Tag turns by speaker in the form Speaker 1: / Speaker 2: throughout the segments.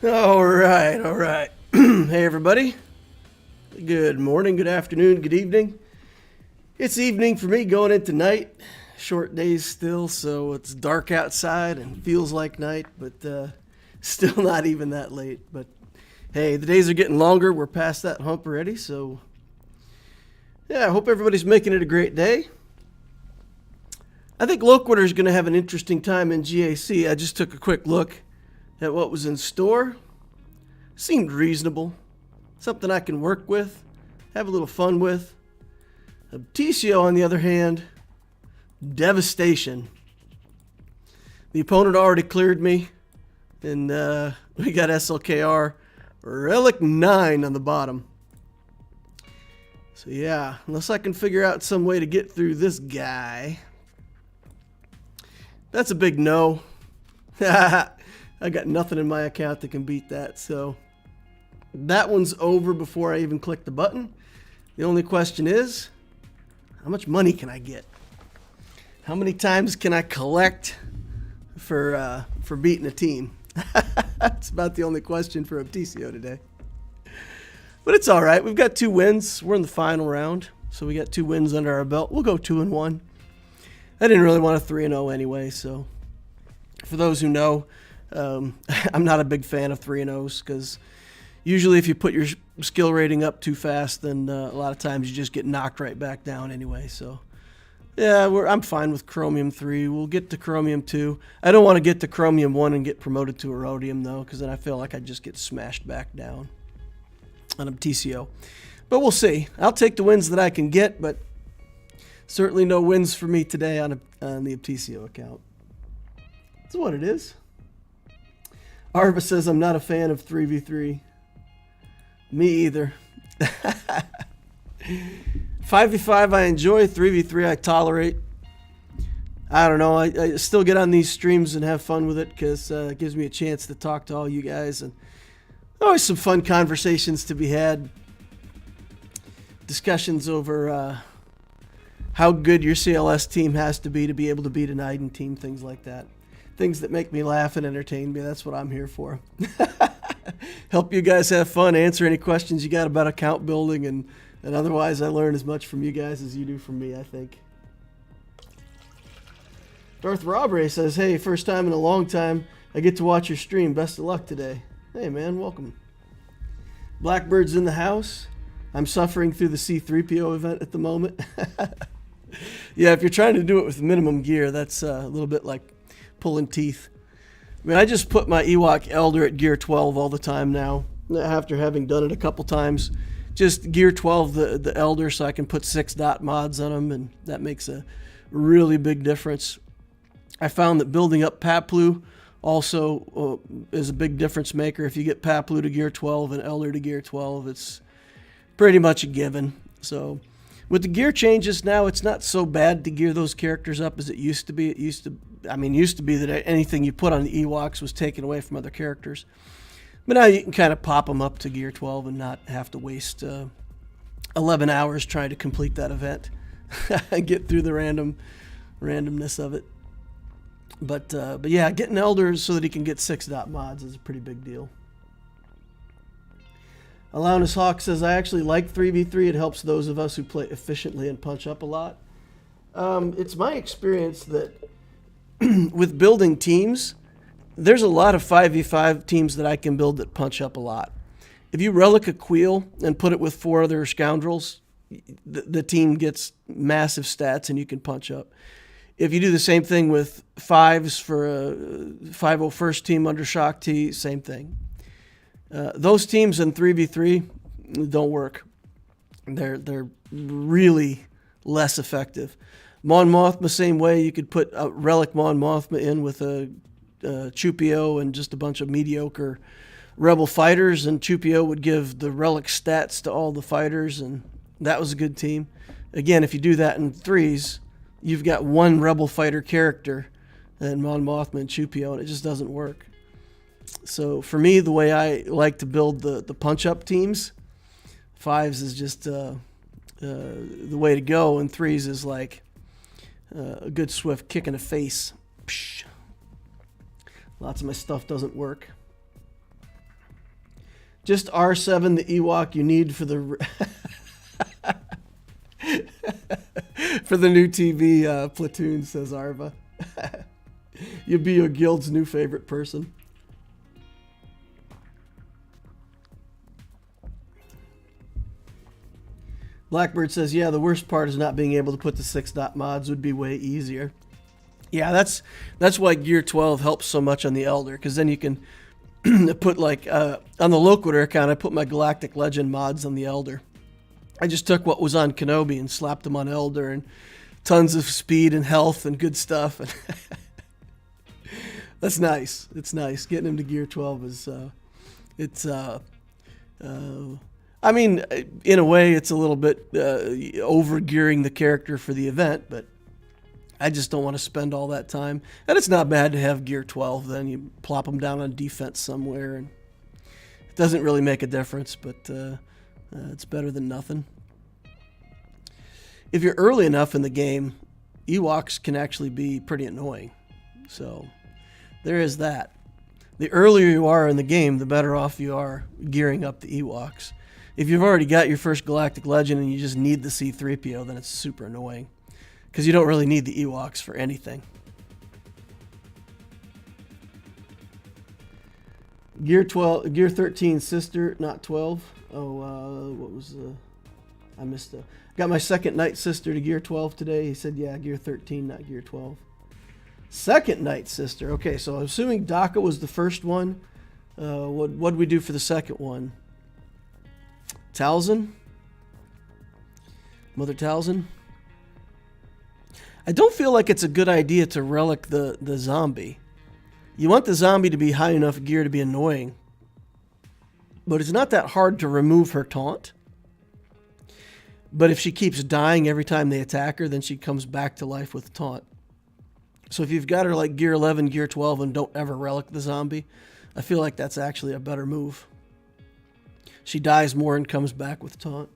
Speaker 1: All right, all right. Hey, everybody. Good morning, good afternoon, good evening. It's evening for me going into night. Short days still, so it's dark outside and feels like night, but still not even that late. But hey, the days are getting longer. We're past that hump already, so yeah, I hope everybody's making it a great day. I think Loquitur is going to have an interesting time in GAC. I just took a quick look at what was in store. Seemed reasonable. Something I can work with, have a little fun with. TCO, on the other hand, devastation. The opponent already cleared me, and we got SLKR Relic 9 on the bottom. So yeah, unless I can figure out some way to get through this guy. That's a big no. I got nothing in my account that can beat that, so that one's over before I even click the button. The only question is, how much money can I get? How many times can I collect for beating a team? That's about the only question for Obticeo today. But it's all right. We've got 2 wins. We're in the final round, so we got 2 wins under our belt. We'll go 2-1. I didn't really want a 3-0 anyway, so for those who know, I'm not a big fan of 3-0s because usually if you put your skill rating up too fast, then a lot of times you just get knocked right back down anyway. So yeah, I'm fine with Chromium 3. We'll get to Chromium 2. I don't want to get to Chromium 1 and get promoted to Erodium, though, because then I feel like I just get smashed back down on Obticeo. But we'll see. I'll take the wins that I can get, but certainly no wins for me today on the Obticeo account. That's what it is. Arva says I'm not a fan of 3v3. Me either. 5v5 I enjoy, 3v3 I tolerate. I don't know, I still get on these streams and have fun with it because it gives me a chance to talk to all you guys, and always some fun conversations to be had. Discussions over how good your CLS team has to be able to beat an Iden team, things like that. Things that make me laugh and entertain me. That's what I'm here for. Help you guys have fun, answer any questions you got about account building, and otherwise I learn as much from you guys as you do from me, I think. Darth Robbery says, hey, first time in a long time I get to watch your stream. Best of luck today. Hey, man, welcome. Blackbird's in the house. I'm suffering through the C3PO event at the moment. Yeah, if you're trying to do it with minimum gear, that's a little bit like pulling teeth. I mean, I just put my Ewok Elder at gear 12 all the time now, after having done it a couple times. Just gear 12 the Elder so I can put 6 dot mods on them, and that makes a really big difference. I found that building up Paplu also is a big difference maker. If you get Paplu to gear 12 and Elder to gear 12, it's pretty much a given. So with the gear changes now, it's not so bad to gear those characters up as it used to be. It used to be that anything you put on the Ewoks was taken away from other characters. But now you can kind of pop them up to gear 12 and not have to waste 11 hours trying to complete that event and get through the randomness of it. But yeah, getting Elders so that he can get 6 dot mods is a pretty big deal. Alanis Hawk says, I actually like 3v3. It helps those of us who play efficiently and punch up a lot. It's my experience that with building teams, there's a lot of 5v5 teams that I can build that punch up a lot. If you relic a Queel and put it with 4 other scoundrels, the team gets massive stats and you can punch up. If you do the same thing with 5s for a 501st team under Shock T, same thing. Those teams in 3v3 don't work. They're really less effective. Mon Mothma, same way. You could put a Relic Mon Mothma in with a Chupio and just a bunch of mediocre Rebel fighters, and Chupio would give the Relic stats to all the fighters, and that was a good team. Again, if you do that in 3s, you've got 1 Rebel fighter character and Mon Mothma and Chupio, and it just doesn't work. So for me, the way I like to build the punch-up teams, 5s is just the way to go, and 3s is like a good swift kick in the face. Psh. Lots of my stuff doesn't work. Just R7, the Ewok you need for the for the new TV platoon, says Arva. You'll be your guild's new favorite person. Blackbird says, yeah, the worst part is not being able to put the 6-dot mods would be way easier. Yeah, that's why Gear 12 helps so much on the Elder, because then you can put, like, on the Loquitur account, I put my Galactic Legend mods on the Elder. I just took what was on Kenobi and slapped them on Elder, and tons of speed and health and good stuff. That's nice. It's nice. Getting him to Gear 12 is, I mean, in a way, it's a little bit over-gearing the character for the event, but I just don't want to spend all that time. And it's not bad to have Gear 12. Then you plop them down on defense somewhere, and it doesn't really make a difference, but it's better than nothing. If you're early enough in the game, Ewoks can actually be pretty annoying. So there is that. The earlier you are in the game, the better off you are gearing up the Ewoks. If you've already got your first Galactic Legend and you just need the C-3PO, then it's super annoying. Because you don't really need the Ewoks for anything. Gear 13 sister, not 12. Oh, what was the... I missed the... Got my second Night Sister to Gear 12 today. He said, yeah, Gear 13, not Gear 12. Second Night Sister. Okay, so I'm assuming Daka was the first one. What'd we do for the second one? Talzin? Mother Talzin? I don't feel like it's a good idea to relic the zombie. You want the zombie to be high enough gear to be annoying. But it's not that hard to remove her taunt. But if she keeps dying every time they attack her, then she comes back to life with taunt. So if you've got her like Gear 11, Gear 12, and don't ever relic the zombie, I feel like that's actually a better move. She dies more and comes back with taunt.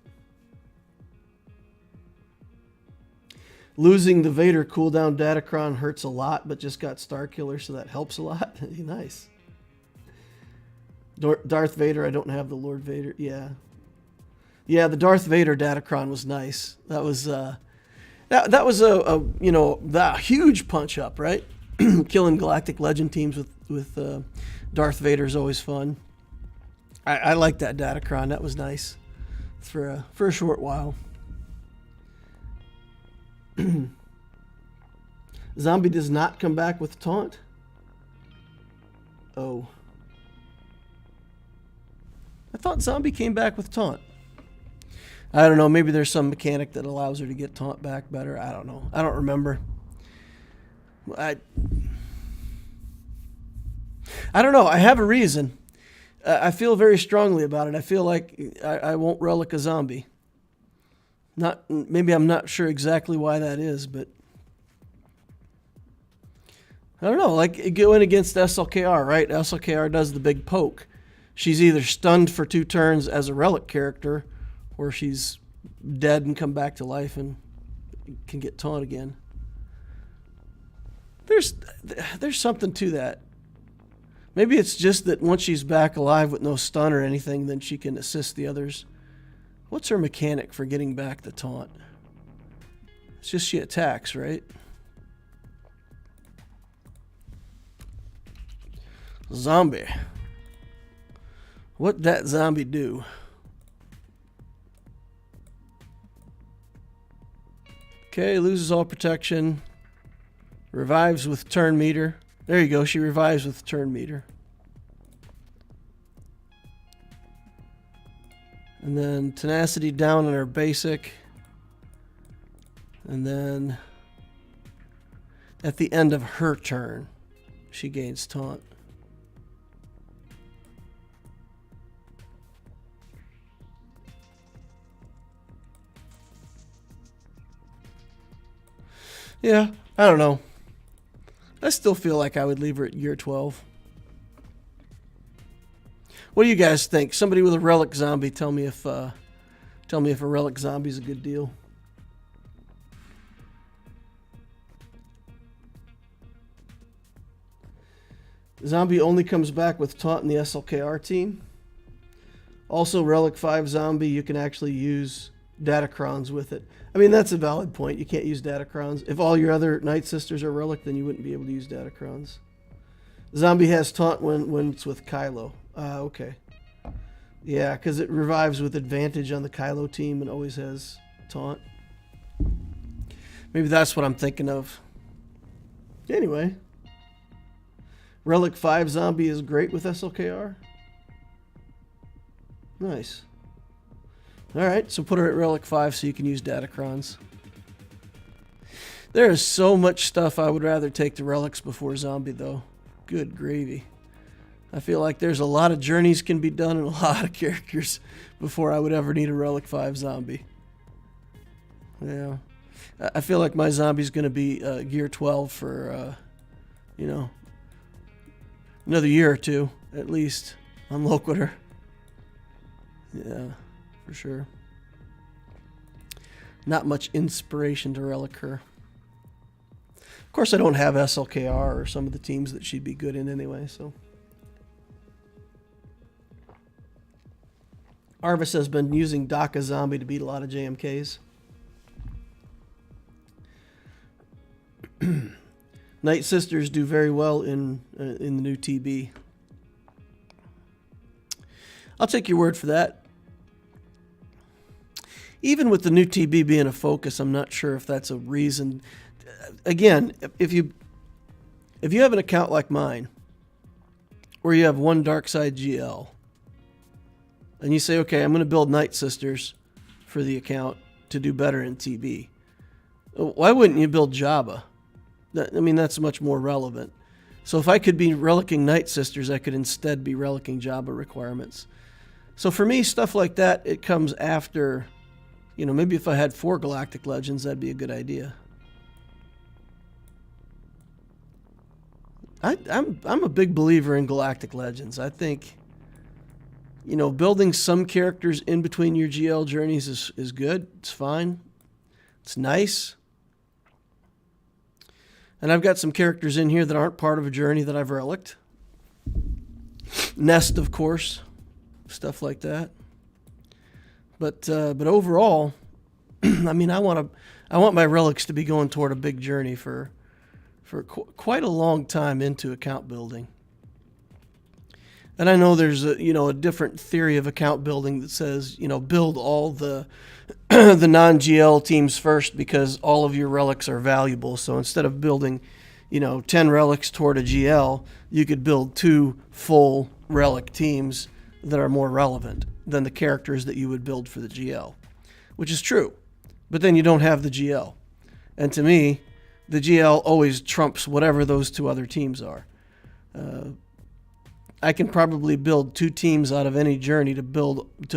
Speaker 1: Losing the Vader cooldown Datacron hurts a lot, but just got Starkiller, so that helps a lot. Nice. Darth Vader, I don't have the Lord Vader. Yeah. Yeah, the Darth Vader Datacron was nice. That was that was a huge punch up, right? Killing Galactic Legend teams with Darth Vader is always fun. I like that Datacron. That was nice for a short while. Zombie does not come back with taunt. Oh. I thought Zombie came back with taunt. I don't know. Maybe there's some mechanic that allows her to get taunt back better. I don't know. I don't remember. I don't know. I have a reason. I feel very strongly about it. I feel like I won't relic a zombie. Maybe I'm not sure exactly why that is, but I don't know. Like going against SLKR, right? SLKR does the big poke. She's either stunned for 2 turns as a relic character, or she's dead and come back to life and can get taunt again. There's something to that. Maybe it's just that once she's back alive with no stun or anything, then she can assist the others. What's her mechanic for getting back the taunt? It's just she attacks, right? Zombie. What that zombie do? Okay, loses all protection. Revives with turn meter. There you go, she revives with turn meter. And then tenacity down on her basic. And then at the end of her turn, she gains taunt. Yeah, I don't know. I still feel like I would leave her at Gear 12. What do you guys think? Somebody with a relic zombie, tell me if a relic zombie is a good deal. Zombie only comes back with taunt in the SLKR team. Also, Relic 5 Zombie, you can actually use Datacrons with it. I mean, that's a valid point. You can't use Datacrons. If all your other Night Sisters are Relic, then you wouldn't be able to use Datacrons. Zombie has taunt when it's with Kylo. Okay. Yeah, because it revives with advantage on the Kylo team and always has taunt. Maybe that's what I'm thinking of. Anyway. Relic 5 Zombie is great with SLKR. Nice. Alright, so put her at Relic 5 so you can use Datacrons. There is so much stuff I would rather take to Relics before Zombie, though. Good gravy. I feel like there's a lot of journeys can be done and a lot of characters before I would ever need a Relic 5 Zombie. Yeah. I feel like my Zombie's going to be Gear 12 for, you know, another year or two, at least, on Loquitur. Yeah, for sure. Not much inspiration to Relic her. Of course, I don't have SLKR or some of the teams that she'd be good in anyway, so. Arvis has been using DACA Zombie to beat a lot of JMKs. Night Sisters do very well in the new TB. I'll take your word for that. Even with the new TB being a focus, I'm not sure if that's a reason. Again, if you have an account like mine, where you have one Dark Side GL, and you say, okay, I'm going to build Night Sisters for the account to do better in TB, why wouldn't you build Jabba? I mean, that's much more relevant. So if I could be relicking Night Sisters, I could instead be relicking Jabba requirements. So for me, stuff like that, it comes after, you know, maybe if I had 4 Galactic Legends, that'd be a good idea. I'm a big believer in Galactic Legends. I think, you know, building some characters in between your GL journeys is good. It's fine. It's nice. And I've got some characters in here that aren't part of a journey that I've reliced. Nest, of course. Stuff like that. But overall, I mean, I want my relics to be going toward a big journey for quite a long time into account building. And I know there's a different theory of account building that says, build all the the non-GL teams first because all of your relics are valuable. So instead of building, 10 relics toward a GL, you could build 2 full relic teams that are more relevant than the characters that you would build for the GL, which is true. But then you don't have the GL. And to me, the GL always trumps whatever those 2 other teams are. I can probably build 2 teams out of any journey to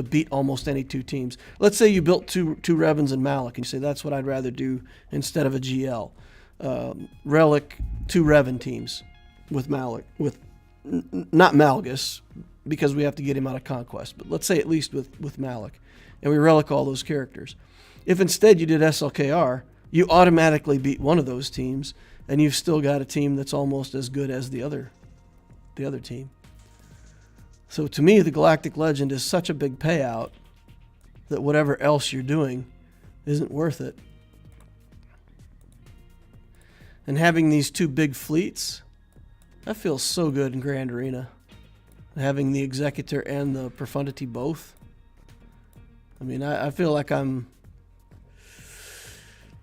Speaker 1: beat almost any 2 teams. Let's say you built two Revens and Malak, and you say that's what I'd rather do instead of a GL. Relic 2 Revan teams with Malak, not Malgus, because we have to get him out of Conquest, but let's say at least with Malak, and we relic all those characters. If instead you did SLKR, you automatically beat one of those teams, and you've still got a team that's almost as good as the other team. So to me, the Galactic Legend is such a big payout that whatever else you're doing isn't worth it. And having these 2 big fleets, that feels so good in Grand Arena. Having the Executor and the Profundity both. I mean, I feel like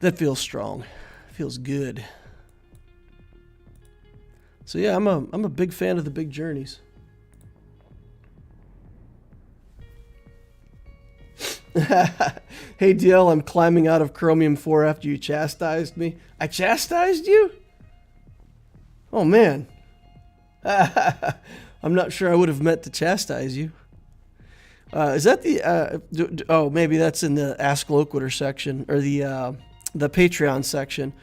Speaker 1: that feels strong. Feels good. So yeah, I'm a big fan of the big journeys. Hey DL, I'm climbing out of Chromium 4 after you chastised me. I chastised you? Oh man. I'm not sure I would have meant to chastise you. Is that the maybe that's in the Ask Loquitur section or the Patreon section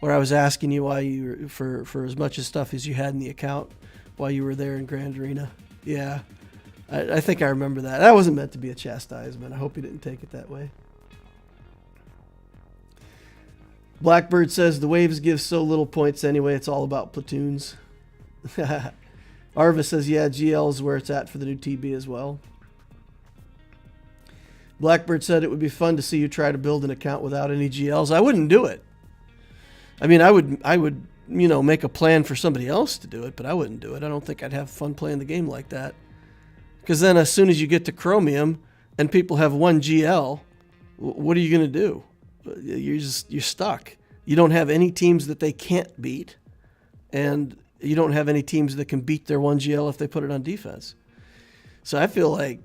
Speaker 1: where I was asking you why you for as much stuff as you had in the account while you were there in Grand Arena. Yeah. I think I remember that. That wasn't meant to be a chastisement. I hope you didn't take it that way. Blackbird says the waves give so little points anyway. It's all about platoons. Arvis says, yeah, GL is where it's at for the new TB as well. Blackbird said it would be fun to see you try to build an account without any GLs. I wouldn't do it. I mean, I would, make a plan for somebody else to do it, but I wouldn't do it. I don't think I'd have fun playing the game like that. Because then as soon as you get to Chromium and people have one GL, what are you going to do? You're stuck. You don't have any teams that they can't beat, and you don't have any teams that can beat their one GL if they put it on defense. So I feel like,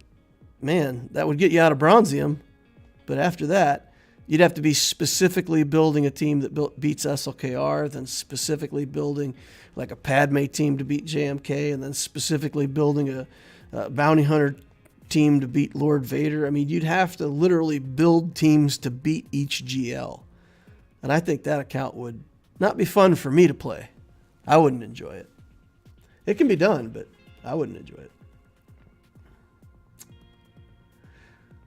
Speaker 1: man, that would get you out of Bronzium, but after that, you'd have to be specifically building a team that beats SLKR, then specifically building like a Padme team to beat JMK, and then specifically building a Bounty Hunter team to beat Lord Vader. I mean, you'd have to literally build teams to beat each GL. And I think that account would not be fun for me to play. I wouldn't enjoy it. It can be done, but I wouldn't enjoy it.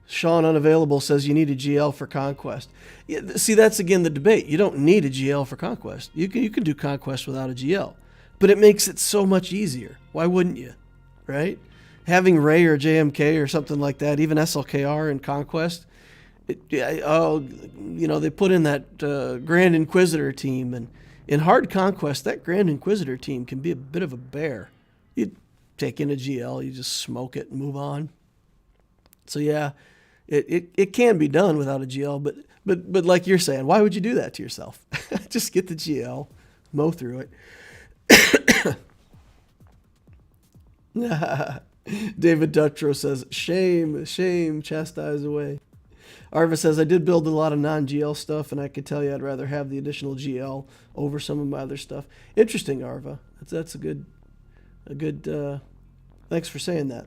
Speaker 1: Sean Unavailable says you need a GL for Conquest. Yeah, see, that's again the debate. You don't need a GL for Conquest. You can do Conquest without a GL. But it makes it so much easier. Why wouldn't you? Right? Having Rey or JMK or something like that, even SLKR in Conquest, they put in that Grand Inquisitor team. And in hard Conquest, that Grand Inquisitor team can be a bit of a bear. You take in a GL, you just smoke it and move on. So yeah, it can be done without a GL, but like you're saying, why would you do that to yourself? Just get the GL, mow through it. David Dutrow says, shame, chastise away. Arva says, I did build a lot of non-GL stuff, and I could tell you I'd rather have the additional GL over some of my other stuff. Interesting, Arva. That's a good, thanks for saying that.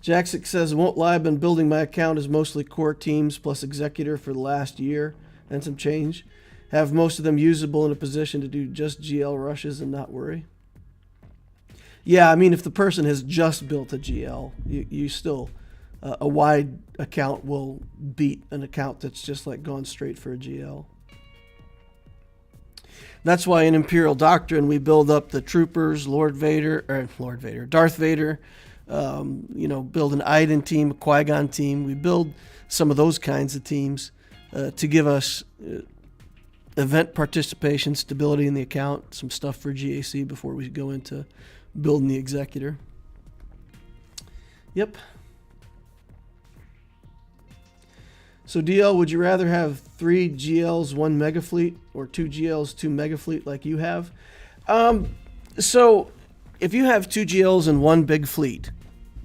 Speaker 1: Jaxic says, won't lie, I've been building my account as mostly core teams plus Executor for the last year and some change. Have most of them usable in a position to do just GL rushes and not worry. Yeah, I mean, if the person has just built a GL, you still, a wide account will beat an account that's just like gone straight for a GL. That's why in Imperial Doctrine we build up the Troopers, Darth Vader, build an Iden team, a Qui-Gon team. We build some of those kinds of teams to give us event participation, stability in the account, some stuff for GAC before we go into building the Executor. Yep. So DL, would you rather have 3 GLs, 1 mega fleet, or 2 GLs, 2 mega fleet like you have? So if you have 2 GLs and 1 big fleet,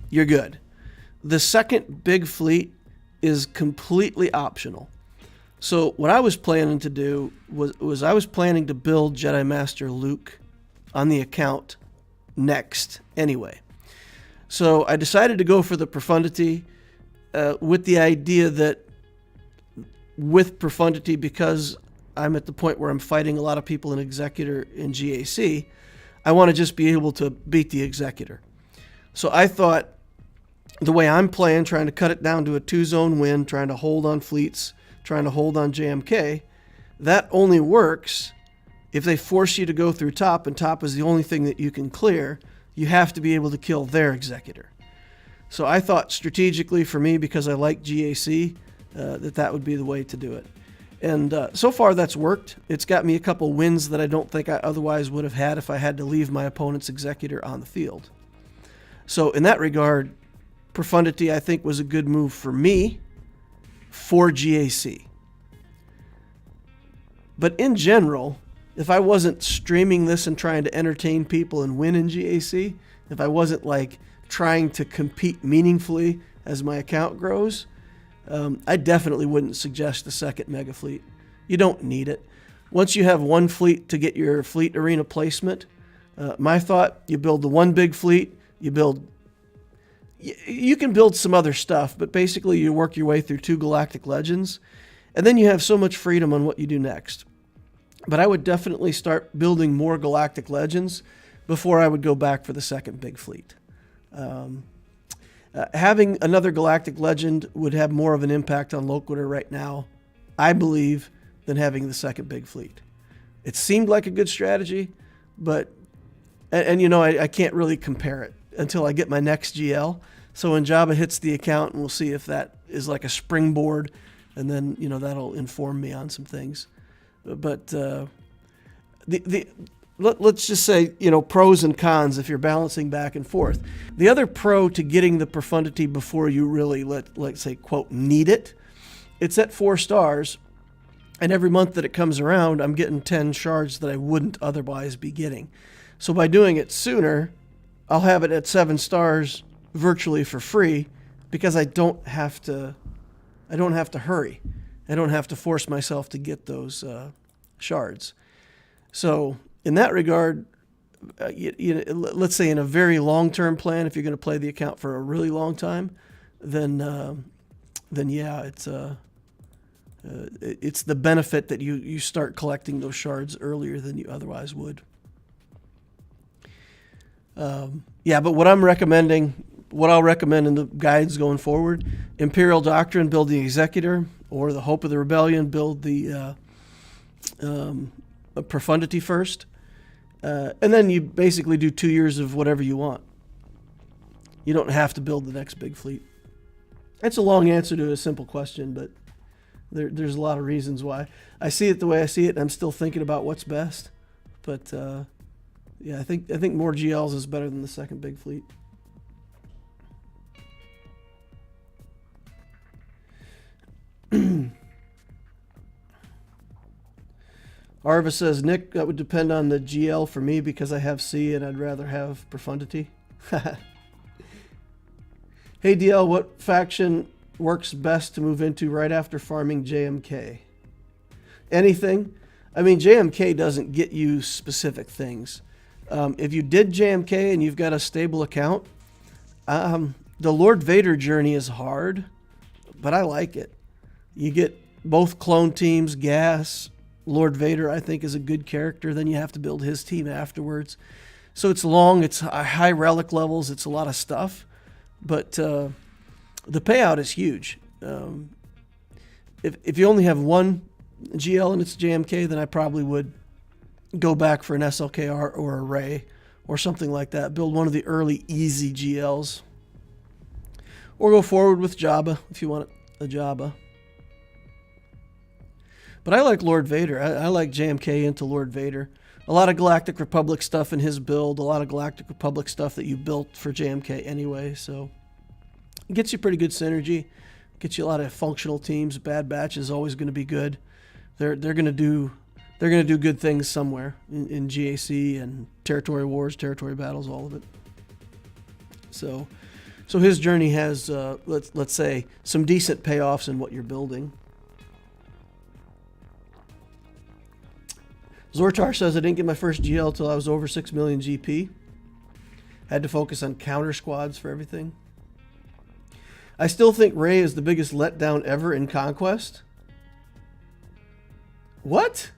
Speaker 1: you're good. The second big fleet is completely optional. So what I was planning to do was I was planning to build Jedi Master Luke on the account next anyway. So I decided to go for the profundity with the idea that with profundity, because I'm at the point where I'm fighting a lot of people in Executor in GAC, I want to just be able to beat the Executor. So I thought the way I'm playing, trying to cut it down to a 2-zone win, trying to hold on fleets, trying to hold on JMK, that only works if they force you to go through top, and top is the only thing that you can clear. You have to be able to kill their Executor. So I thought strategically for me, because I like GAC, that would be the way to do it. And so far that's worked. It's got me a couple wins that I don't think I otherwise would have had if I had to leave my opponent's Executor on the field. So in that regard, profundity I think was a good move for me for GAC. But in general, if I wasn't streaming this and trying to entertain people and win in GAC, if I wasn't like trying to compete meaningfully as my account grows, I definitely wouldn't suggest the second mega fleet. You don't need it. Once you have 1 fleet to get your fleet arena placement, my thought, you build the 1 big fleet, you can build some other stuff, but basically you work your way through 2 Galactic Legends, and then you have so much freedom on what you do next. But I would definitely start building more Galactic Legends before I would go back for the second big fleet. Having another Galactic Legend would have more of an impact on Loquitur right now, I believe, than having the second big fleet. It seemed like a good strategy, but, I can't really compare it until I get my next GL. So when Jabba hits the account, and we'll see if that is like a springboard, and then that'll inform me on some things. But let's just say pros and cons if you're balancing back and forth. The other pro to getting the profundity before you really let's say quote need it, it's at 4 stars, and every month that it comes around, I'm getting 10 shards that I wouldn't otherwise be getting. So by doing it sooner, I'll have it at 7 stars virtually for free, because I don't have to hurry. I don't have to force myself to get those shards. So in that regard, let's say in a very long-term plan, if you're going to play the account for a really long time, then yeah, it's the benefit that you start collecting those shards earlier than you otherwise would. Yeah, but what I'll recommend in the guides going forward: Imperial Doctrine, build the Executor, or the Hope of the Rebellion, build the Profundity first, and then you basically do 2 years of whatever you want. You don't have to build the next big fleet. That's a long answer to a simple question, but there's a lot of reasons why. I see it the way I see it, and I'm still thinking about what's best. But yeah, I think more GLs is better than the second big fleet. Arva says, Nick, that would depend on the GL for me because I have C and I'd rather have Profundity. Hey DL, what faction works best to move into right after farming JMK? Anything. I mean, JMK doesn't get you specific things. If you did JMK and you've got a stable account, the Lord Vader journey is hard, but I like it. You get both clone teams, gas. Lord Vader, I think, is a good character. Then you have to build his team afterwards. So it's long, it's high relic levels, it's a lot of stuff. But the payout is huge. If you only have one GL and it's JMK, then I probably would go back for an SLKR or a Rey or something like that. Build one of the early easy GLs. Or go forward with Jabba if you want a Jabba. But I like Lord Vader. I like JMK into Lord Vader. A lot of Galactic Republic stuff in his build. A lot of Galactic Republic stuff that you built for JMK anyway. So it gets you pretty good synergy. Gets you a lot of functional teams. Bad Batch is always going to be good. They're going to do good things somewhere in GAC and Territory Wars, Territory Battles, all of it. So his journey has let's say some decent payoffs in what you're building. Zortar says, I didn't get my first GL till I was over 6 million GP. Had to focus on counter squads for everything. I still think Rey is the biggest letdown ever in Conquest. What?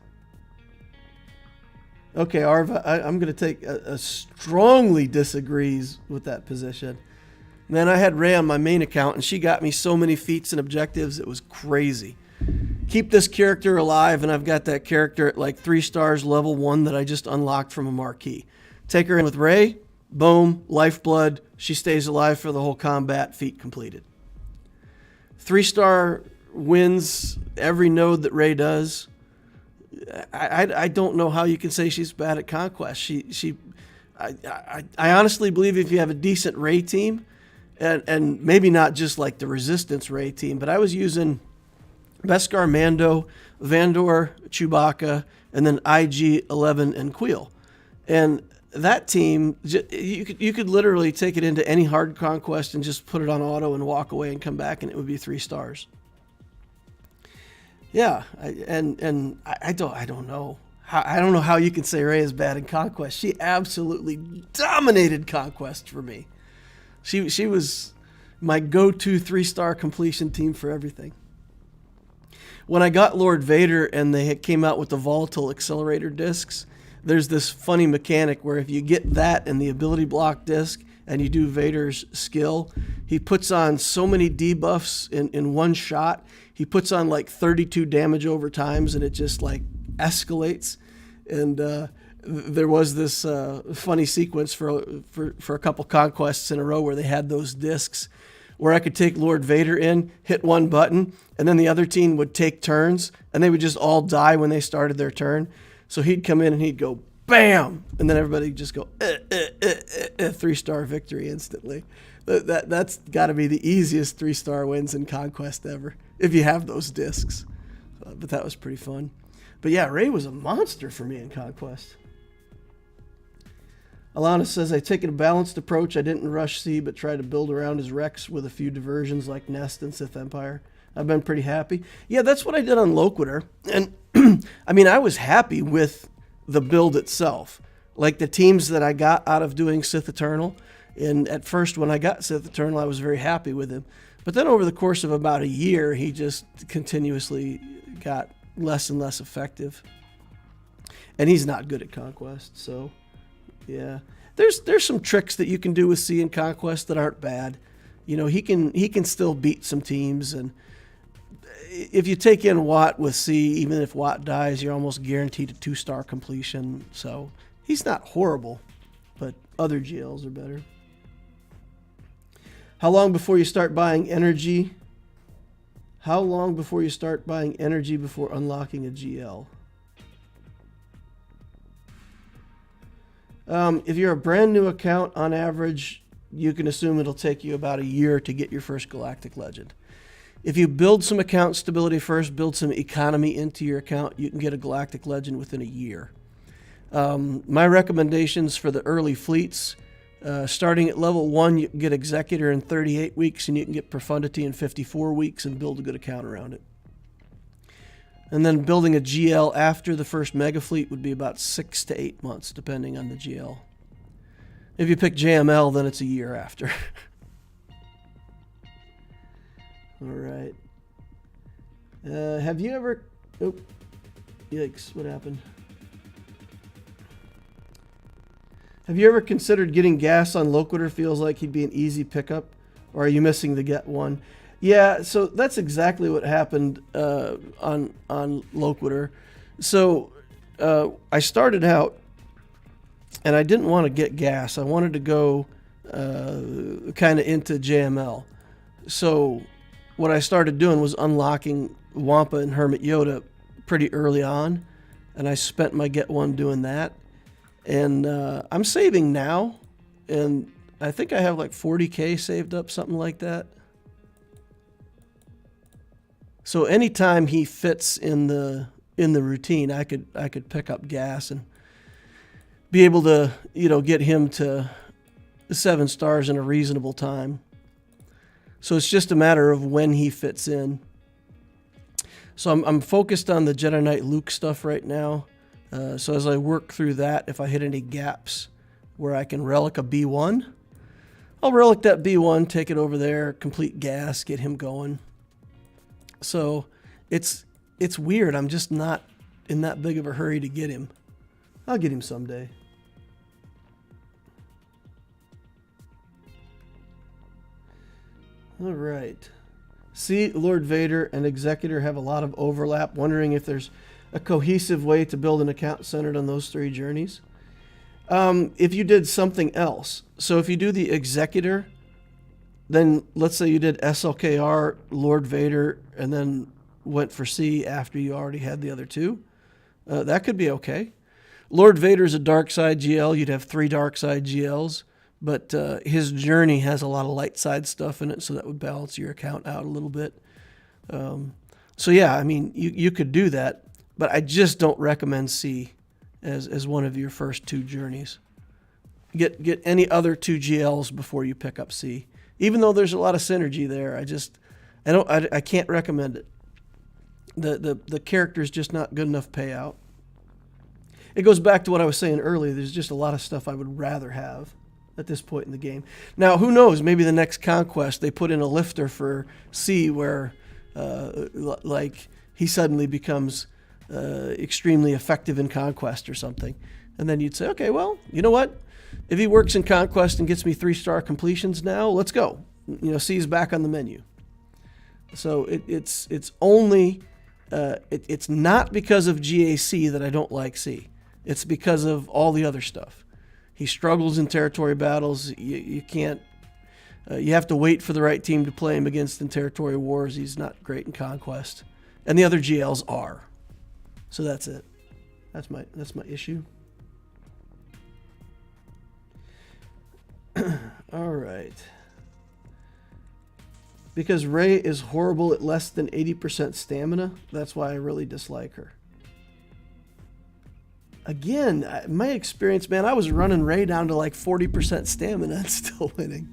Speaker 1: Okay, Arva, I'm going to take a strongly disagrees with that position. Man, I had Rey on my main account, and she got me so many feats and objectives, it was crazy. Keep this character alive, and I've got that character at like 3 stars, level 1 that I just unlocked from a marquee. Take her in with Rey, boom, lifeblood, she stays alive for the whole combat, feat completed. 3-star wins every node that Rey does. I don't know how you can say she's bad at Conquest. I honestly believe if you have a decent Rey team, and maybe not just like the Resistance Rey team, but I was using Beskar, Mando, Vandor, Chewbacca, and then IG-11 and Queel. And that team, you could literally take it into any hard conquest and just put it on auto and walk away and come back, and it would be 3 stars. Yeah, I don't know. I don't know how you can say Rey is bad in Conquest. She absolutely dominated Conquest for me. She was my go-to 3-star completion team for everything. When I got Lord Vader and they came out with the volatile accelerator discs, there's this funny mechanic where if you get that and the ability block disc and you do Vader's skill, he puts on so many debuffs in one shot. He puts on like 32 damage over times, and it just like escalates. And there was this funny sequence for a couple conquests in a row where they had those discs where I could take Lord Vader in, hit one button, and then the other team would take turns, and they would just all die when they started their turn. So he'd come in and he'd go, bam! And then everybody would just go, 3-star victory instantly. That's got to be the easiest 3-star wins in Conquest ever, if you have those discs. But that was pretty fun. But yeah, Rey was a monster for me in Conquest. Alana says, I take a balanced approach. I didn't rush C, but try to build around his Rex with a few diversions like Nest and Sith Empire. I've been pretty happy. Yeah, that's what I did on Loquitur. And I mean, I was happy with the build itself. Like the teams that I got out of doing Sith Eternal. And at first, when I got Sith Eternal, I was very happy with him. But then over the course of about a year, he just continuously got less and less effective. And he's not good at Conquest, so... yeah, there's some tricks that you can do with C in Conquest that aren't bad. You know, he can still beat some teams, and if you take in Watt with C, even if Watt dies, you're almost guaranteed a 2-star completion. So he's not horrible, but other GLs are better. How long before you start buying energy? How long before you start buying energy before unlocking a GL? If you're a brand new account, on average, you can assume it'll take you about a year to get your first Galactic Legend. If you build some account stability first, build some economy into your account, you can get a Galactic Legend within a year. My recommendations for the early fleets, starting at level 1, you can get Executor in 38 weeks, and you can get Profundity in 54 weeks and build a good account around it. And then building a GL after the first mega fleet would be about 6 to 8 months, depending on the GL. If you pick JML, then it's a year after. All right. Have you ever... oh, yikes, what happened? Have you ever considered getting gas on Loquitur? Feels like he'd be an easy pickup. Or are you missing the get one? Yeah, so that's exactly what happened on Loquitur. So I started out, and I didn't want to get gas. I wanted to go kind of into JML. So what I started doing was unlocking Wampa and Hermit Yoda pretty early on, and I spent my get one doing that. And I'm saving now, and I think I have like 40K saved up, something like that. So anytime he fits in the routine, I could pick up gas and be able to, you know, get him to 7 stars in a reasonable time. So it's just a matter of when he fits in. So I'm focused on the Jedi Knight Luke stuff right now. So as I work through that, if I hit any gaps where I can relic a B1, I'll relic that B1, take it over there, complete gas, get him going. So it's weird. I'm just not in that big of a hurry to get him. I'll get him someday. All right. See, Lord Vader and Executor have a lot of overlap. Wondering if there's a cohesive way to build an account centered on those 3 journeys. If you did something else. So if you do the Executor, then let's say you did SLKR, Lord Vader, and then went for C after you already had the other 2. That could be okay. Lord Vader's a dark side GL. You'd have 3 dark side GLs, but his journey has a lot of light side stuff in it, so that would balance your account out a little bit. So yeah, I mean, you could do that, but I just don't recommend C as one of your first 2 journeys. Get any other 2 GLs before you pick up C. Even though there's a lot of synergy there, I can't recommend it. The character's just not good enough payout. It goes back to what I was saying earlier. There's just a lot of stuff I would rather have at this point in the game. Now, who knows? Maybe the next Conquest, they put in a lifter for C where, like, he suddenly becomes extremely effective in Conquest or something. And then you'd say, okay, well, you know what? If he works in Conquest and gets me 3-star completions now, let's go. You know, C's back on the menu. So it's only, it's not because of GAC that I don't like C. It's because of all the other stuff. He struggles in territory battles. You can't. You have to wait for the right team to play him against in territory wars. He's not great in conquest, and the other GLs are. So that's it. That's my issue. All right. Because Rey is horrible at less than 80% stamina. That's why I really dislike her. Again, my experience, man, I was running Rey down to like 40% stamina and still winning.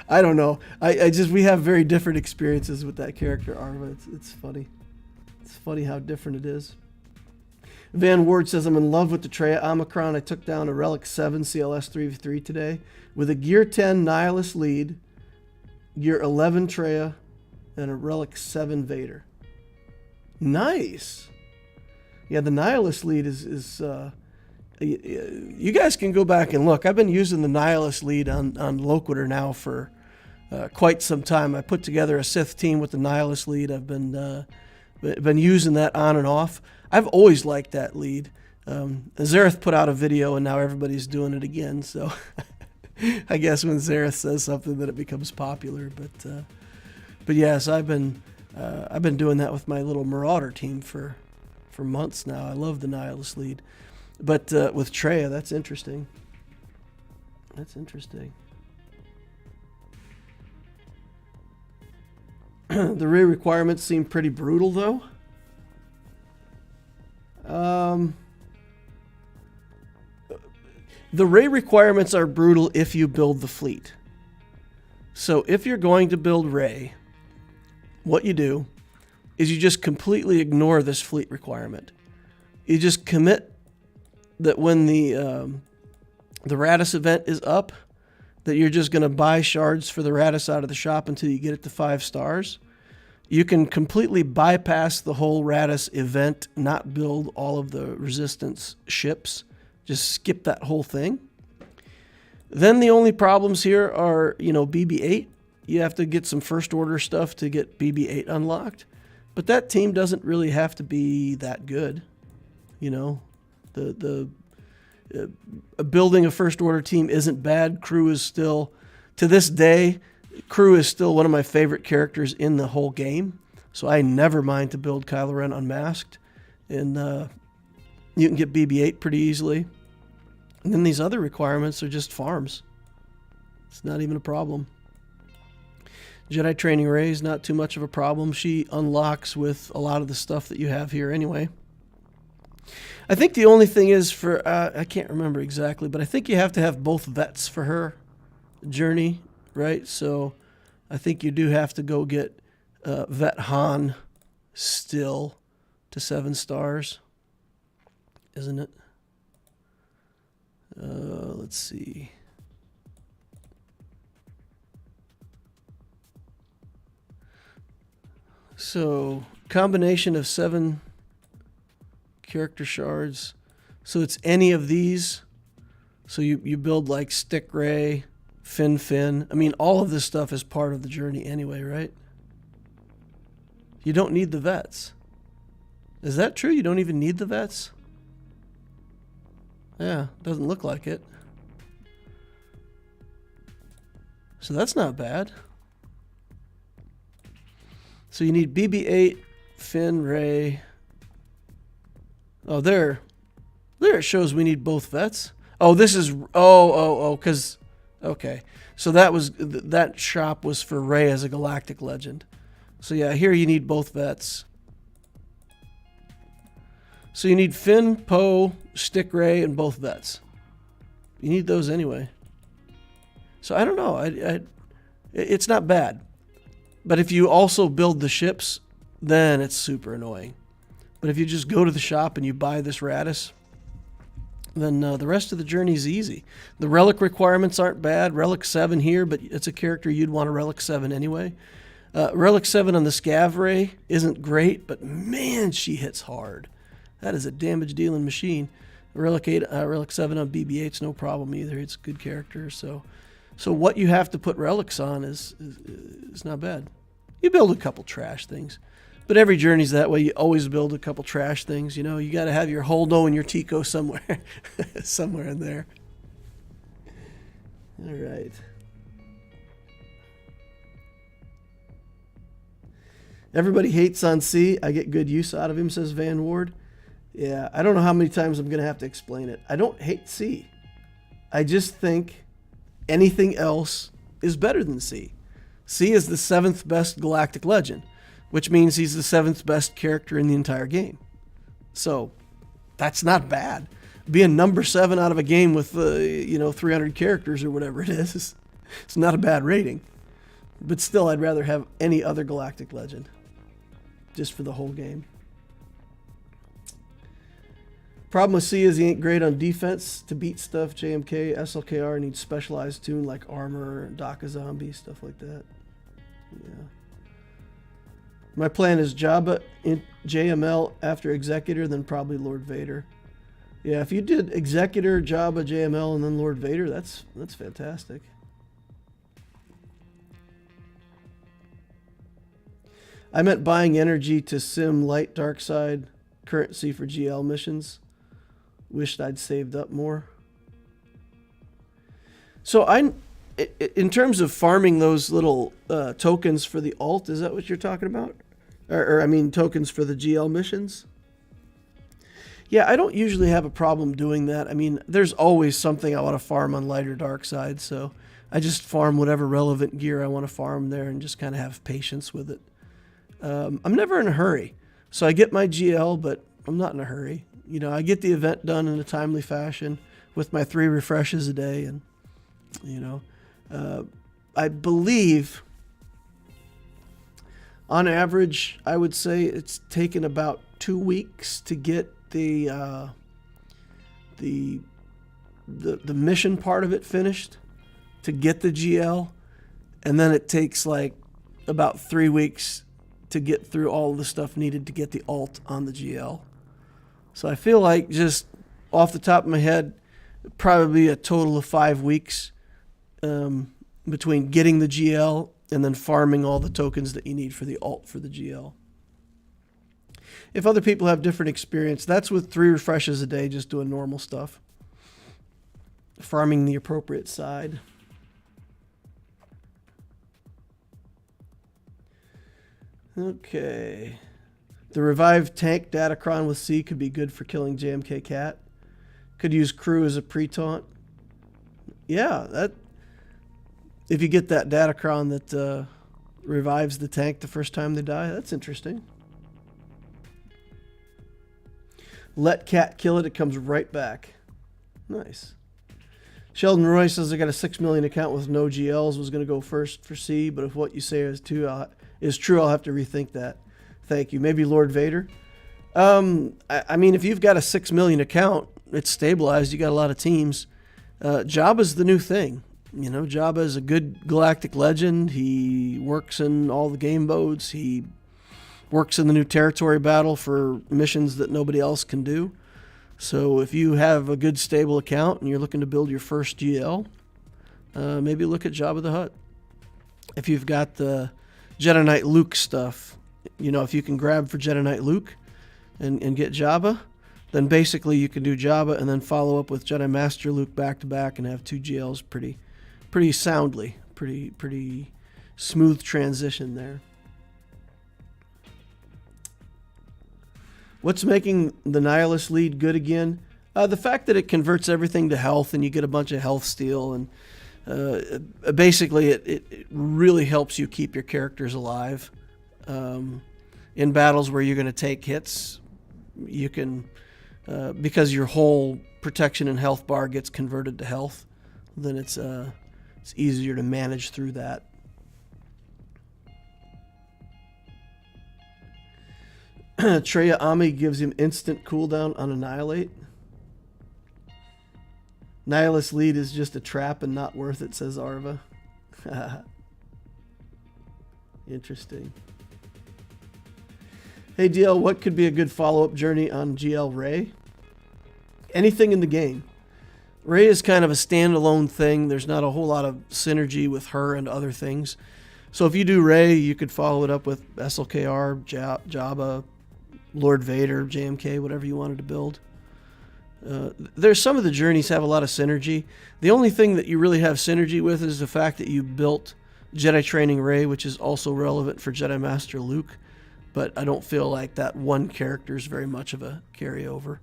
Speaker 1: I don't know. We have very different experiences with that character, Arva. It's funny. It's funny how different it is. Van Ward says, I'm in love with the Traya Omicron. I took down a Relic 7 CLS 3v3 today with a Gear 10 Nihilus lead, Gear 11 Traya, and a Relic 7 Vader. Nice. Yeah, the Nihilus lead is you guys can go back and look. I've been using the Nihilus lead on Loquitur now for quite some time. I put together a Sith team with the Nihilus lead. I've been using that on and off. I've always liked that lead. Zareth put out a video, and now everybody's doing it again. So I guess when Zareth says something, that it becomes popular. But yes, I've been doing that with my little Marauder team for months now. I love the Nihilus lead. But with Traya, that's interesting. That's interesting. The Rey requirements seem pretty brutal, though. The Rey requirements are brutal if you build the fleet. So if you're going to build Rey, what you do is you just completely ignore this fleet requirement. You just commit that when the Radis event is up, that you're just going to buy shards for the Radis out of the shop until you get it to 5 stars. You can completely bypass the whole Radis event, not build all of the resistance ships. Just skip that whole thing. Then the only problems here are, BB-8. You have to get some first order stuff to get BB-8 unlocked. But that team doesn't really have to be that good. Building a first order team isn't bad. Crew is still, to this day, Crew is still one of my favorite characters in the whole game. So I never mind to build Kylo Ren unmasked. And you can get BB-8 pretty easily. And then these other requirements are just farms. It's not even a problem. Jedi training Rey is not too much of a problem. She unlocks with a lot of the stuff that you have here anyway. I think the only thing is for, I can't remember exactly, but I think you have to have both vets for her journey, right? So I think you do have to go get Vet Han still to 7 stars, isn't it? Let's see. So combination of 7 character shards. So it's any of these. So you build like Stick Rey, Finn. I mean, all of this stuff is part of the journey anyway, right? You don't need the vets. Is that true? You don't even need the vets? Yeah, doesn't look like it. So that's not bad. So you need BB-8, Finn, Rey. Oh, there it shows we need both vets. Oh, this is, because, okay. So that shop was for Rey as a galactic legend. So yeah, here you need both vets. So you need Finn, Poe, Stick Rey, and both vets. You need those anyway. So I don't know. It's not bad. But if you also build the ships, then it's super annoying. But if you just go to the shop and you buy this Radis, then the rest of the journey is easy. The relic requirements aren't bad. Relic 7 here, but it's a character you'd want a Relic 7 anyway. Relic 7 on the Scav Rey isn't great, but man, she hits hard. That is a damage dealing machine. Relic 7 on BB-8's no problem either. It's a good character. So what you have to put relics on is not bad. You build a couple trash things. But every journey's that way. You always build a couple trash things. You know, you got to have your Holdo and your Tico somewhere, somewhere in there. All right. Everybody hates on C. I get good use out of him, says Van Ward. Yeah, I don't know how many times I'm going to have to explain it. I don't hate C. I just think anything else is better than C. C is the 7th best galactic legend, which means he's the 7th best character in the entire game. So that's not bad. Being number 7 out of a game with 300 characters or whatever it is, it's not a bad rating. But still, I'd rather have any other galactic legend, just for the whole game. Problem with C is he ain't great on defense. To beat stuff, JMK, SLKR needs specialized tune like armor, Daka Zombie, stuff like that. Yeah. My plan is Jabba in JML after Executor, then probably Lord Vader. Yeah, if you did Executor, Jabba, JML, and then Lord Vader, that's fantastic. I meant buying energy to sim light dark side currency for GL missions. Wished I'd saved up more. So in terms of farming those little tokens for the alt, is that what you're talking about? Or I mean tokens for the GL missions? Yeah, I don't usually have a problem doing that. I mean, there's always something I want to farm on light or dark side, so I just farm whatever relevant gear I want to farm there and just kind of have patience with it. I'm never in a hurry. So I get my GL, but I'm not in a hurry. You know, I get the event done in a timely fashion with my 3 refreshes a day. And, you know, I believe on average, I would say it's taken about 2 weeks to get the mission part of it finished, to get the GL. And then it takes like about 3 weeks to get through all the stuff needed to get the alt on the GL. So I feel like, just off the top of my head, probably a total of 5 weeks between getting the GL and then farming all the tokens that you need for the alt for the GL. If other people have different experience, that's with 3 refreshes a day, just doing normal stuff. Farming the appropriate side. Okay. The revived tank Datacron with C could be good for killing JMK Cat. Could use crew as a pre-taunt. Yeah, that. If you get that Datacron that revives the tank the first time they die, that's interesting. Let Cat kill it, it comes right back. Nice. Sheldon Roy says I got a 6 million account with no GLs, was going to go first for C, but if what you say is true, I'll have to rethink that. Thank you. Maybe Lord Vader. I mean, if you've got a 6 million account, it's stabilized. You got a lot of teams. Jabba's the new thing. You know, Jabba is a good galactic legend. He works in all the game modes. He works in the new territory battle for missions that nobody else can do. So if you have a good stable account and you're looking to build your first GL, maybe look at Jabba the Hutt. If you've got the Jedi Knight Luke stuff, you know, if you can grab for Jedi Knight Luke and get Jabba, then basically you can do Jabba and then follow up with Jedi Master Luke back to back and have 2 GLs pretty soundly, pretty smooth transition there. What's making the Nihilist lead good again? The fact that it converts everything to health and you get a bunch of health steal, and basically it really helps you keep your characters alive. In battles where you're going to take hits, you can, because your whole protection and health bar gets converted to health, then it's easier to manage through that. Treya Ami gives him instant cooldown on Annihilate. Nihilist lead is just a trap and not worth it, says Arva. Interesting. Hey DL, what could be a good follow-up journey on GL Rey? Anything in the game. Rey is kind of a standalone thing. There's not a whole lot of synergy with her and other things. So if you do Rey, you could follow it up with SLKR, Jabba, Lord Vader, JMK, whatever you wanted to build. There's some of the journeys have a lot of synergy. The only thing that you really have synergy with is the fact that you built Jedi Training Rey, which is also relevant for Jedi Master Luke. But I don't feel like that one character is very much of a carryover.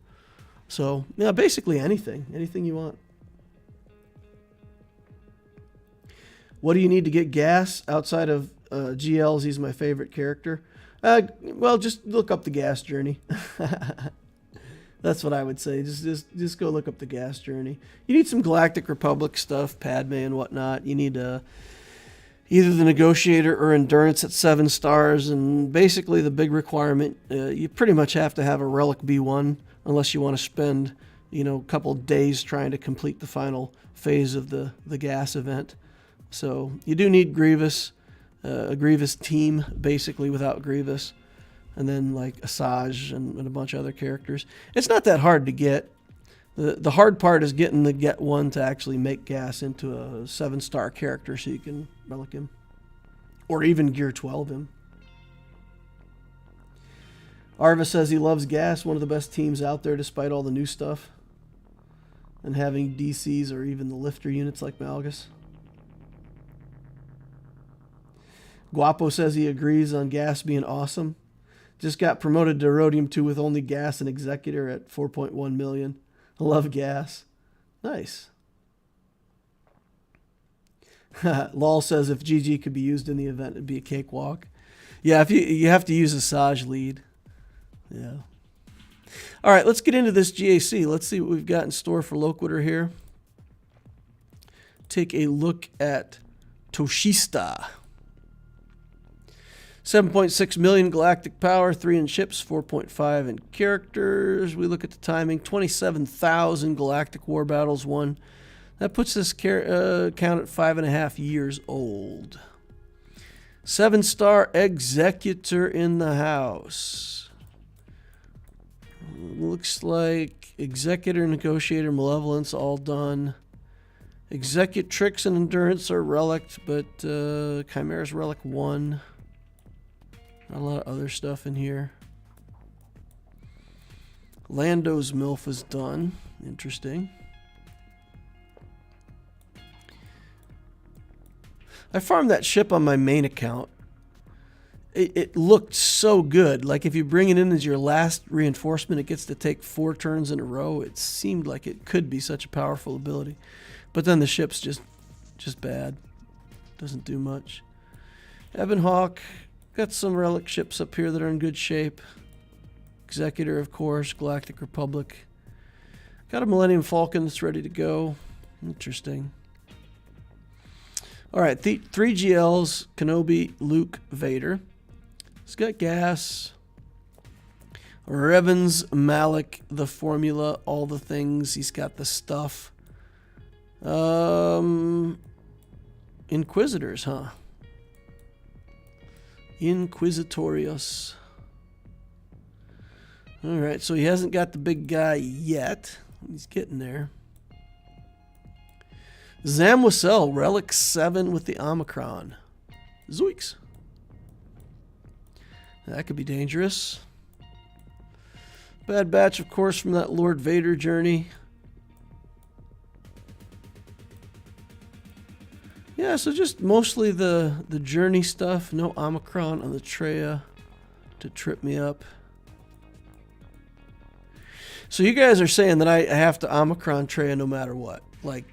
Speaker 1: So, yeah, basically anything you want. What do you need to get gas outside of GLs? He's my favorite character. Well, just look up the gas journey. That's what I would say. Just go look up the gas journey. You need some Galactic Republic stuff, Padme and whatnot. You need either the Negotiator or Endurance at 7 stars. And basically the big requirement, you pretty much have to have a Relic B1 unless you want to spend, a couple days trying to complete the final phase of the gas event. So you do need Grievous, a Grievous team, basically without Grievous. And then like Asajj and a bunch of other characters. It's not that hard to get. The hard part is getting the Get 1 to actually make gas into a 7-star character so you can relic him. Or even Gear 12 him. Arva says he loves gas, one of the best teams out there despite all the new stuff. And having DCs or even the lifter units like Malgus. Guapo says he agrees on gas being awesome. Just got promoted to Rhodium 2 with only gas and Executor at 4.1 million. I love gas. Nice. Lol says if GG could be used in the event, it'd be a cakewalk. Yeah, if you have to use Asajj lead. Yeah. All right, let's get into this GAC. Let's see what we've got in store for Loquitur here. Take a look at Toshista. 7.6 million galactic power, 3 in ships, 4.5 in characters. We look at the timing, 27,000 galactic war battles won. That puts this count at 5.5 years old. 7-star Executor in the house. Looks like Executor, Negotiator, Malevolence all done. Executrix and Endurance are relicked, but Chimera's relic 1. Not a lot of other stuff in here. Lando's MILF is done. Interesting. I farmed that ship on my main account. It looked so good. Like if you bring it in as your last reinforcement, it gets to take 4 turns in a row. It seemed like it could be such a powerful ability. But then the ship's just bad. Doesn't do much. Ebon Hawk. Got some relic ships up here that are in good shape. Executor, of course. Galactic Republic. Got a Millennium Falcon that's ready to go. Interesting. All right, 3 GLs. Kenobi, Luke, Vader. He's got gas. Revens, Malik, the formula, all the things. He's got the stuff. Inquisitors, huh? Inquisitorius. All right, so he hasn't got the big guy yet. He's getting there. Zamwasel, Relic 7 with the Omicron. Zoinks. That could be dangerous. Bad Batch, of course, from that Lord Vader journey. Yeah, so just mostly the journey stuff. No Omicron on the Treya to trip me up. So you guys are saying that I have to Omicron Treya no matter what. Like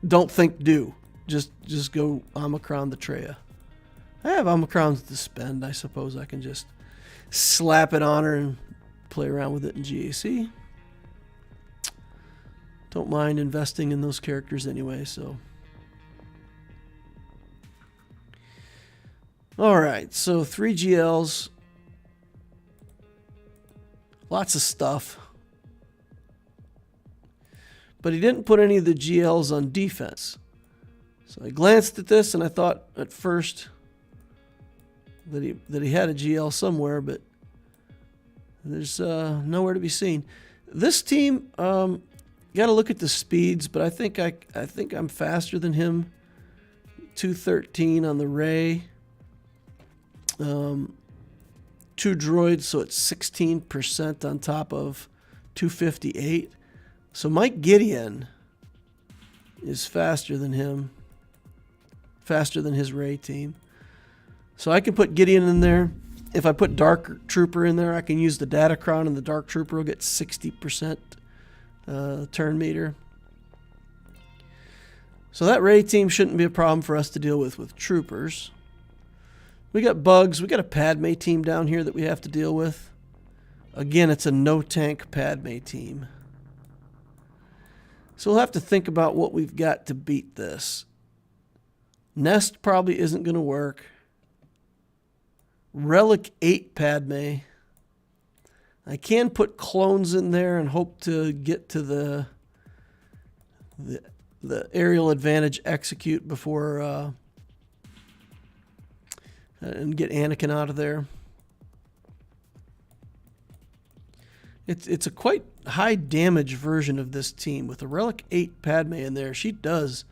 Speaker 1: don't think do. Just go Omicron the Treya. I have Omicrons to spend. I suppose I can just slap it on her and play around with it in GAC. Don't mind investing in those characters anyway, so. All right, so 3 GLs. Lots of stuff. But he didn't put any of the GLs on defense. So I glanced at this and I thought at first that he had a GL somewhere, but there's nowhere to be seen. This team, got to look at the speeds, but I think I'm faster than him. 213 on the Rey. 2 droids, so it's 16% on top of 258. So Mike Gideon is faster than him. Faster than his Rey team. So I can put Gideon in there. If I put Dark Trooper in there, I can use the Datacron, and the Dark Trooper will get 60% turn meter. So that Rey team shouldn't be a problem for us to deal with troopers. We got bugs. We got a Padme team down here that we have to deal with. Again, it's a no-tank Padme team. So we'll have to think about what we've got to beat this. Nest probably isn't going to work. Relic 8 Padme. I can put clones in there and hope to get to the aerial advantage execute before and get Anakin out of there. It's a quite high damage version of this team with a Relic 8 Padme in there. She does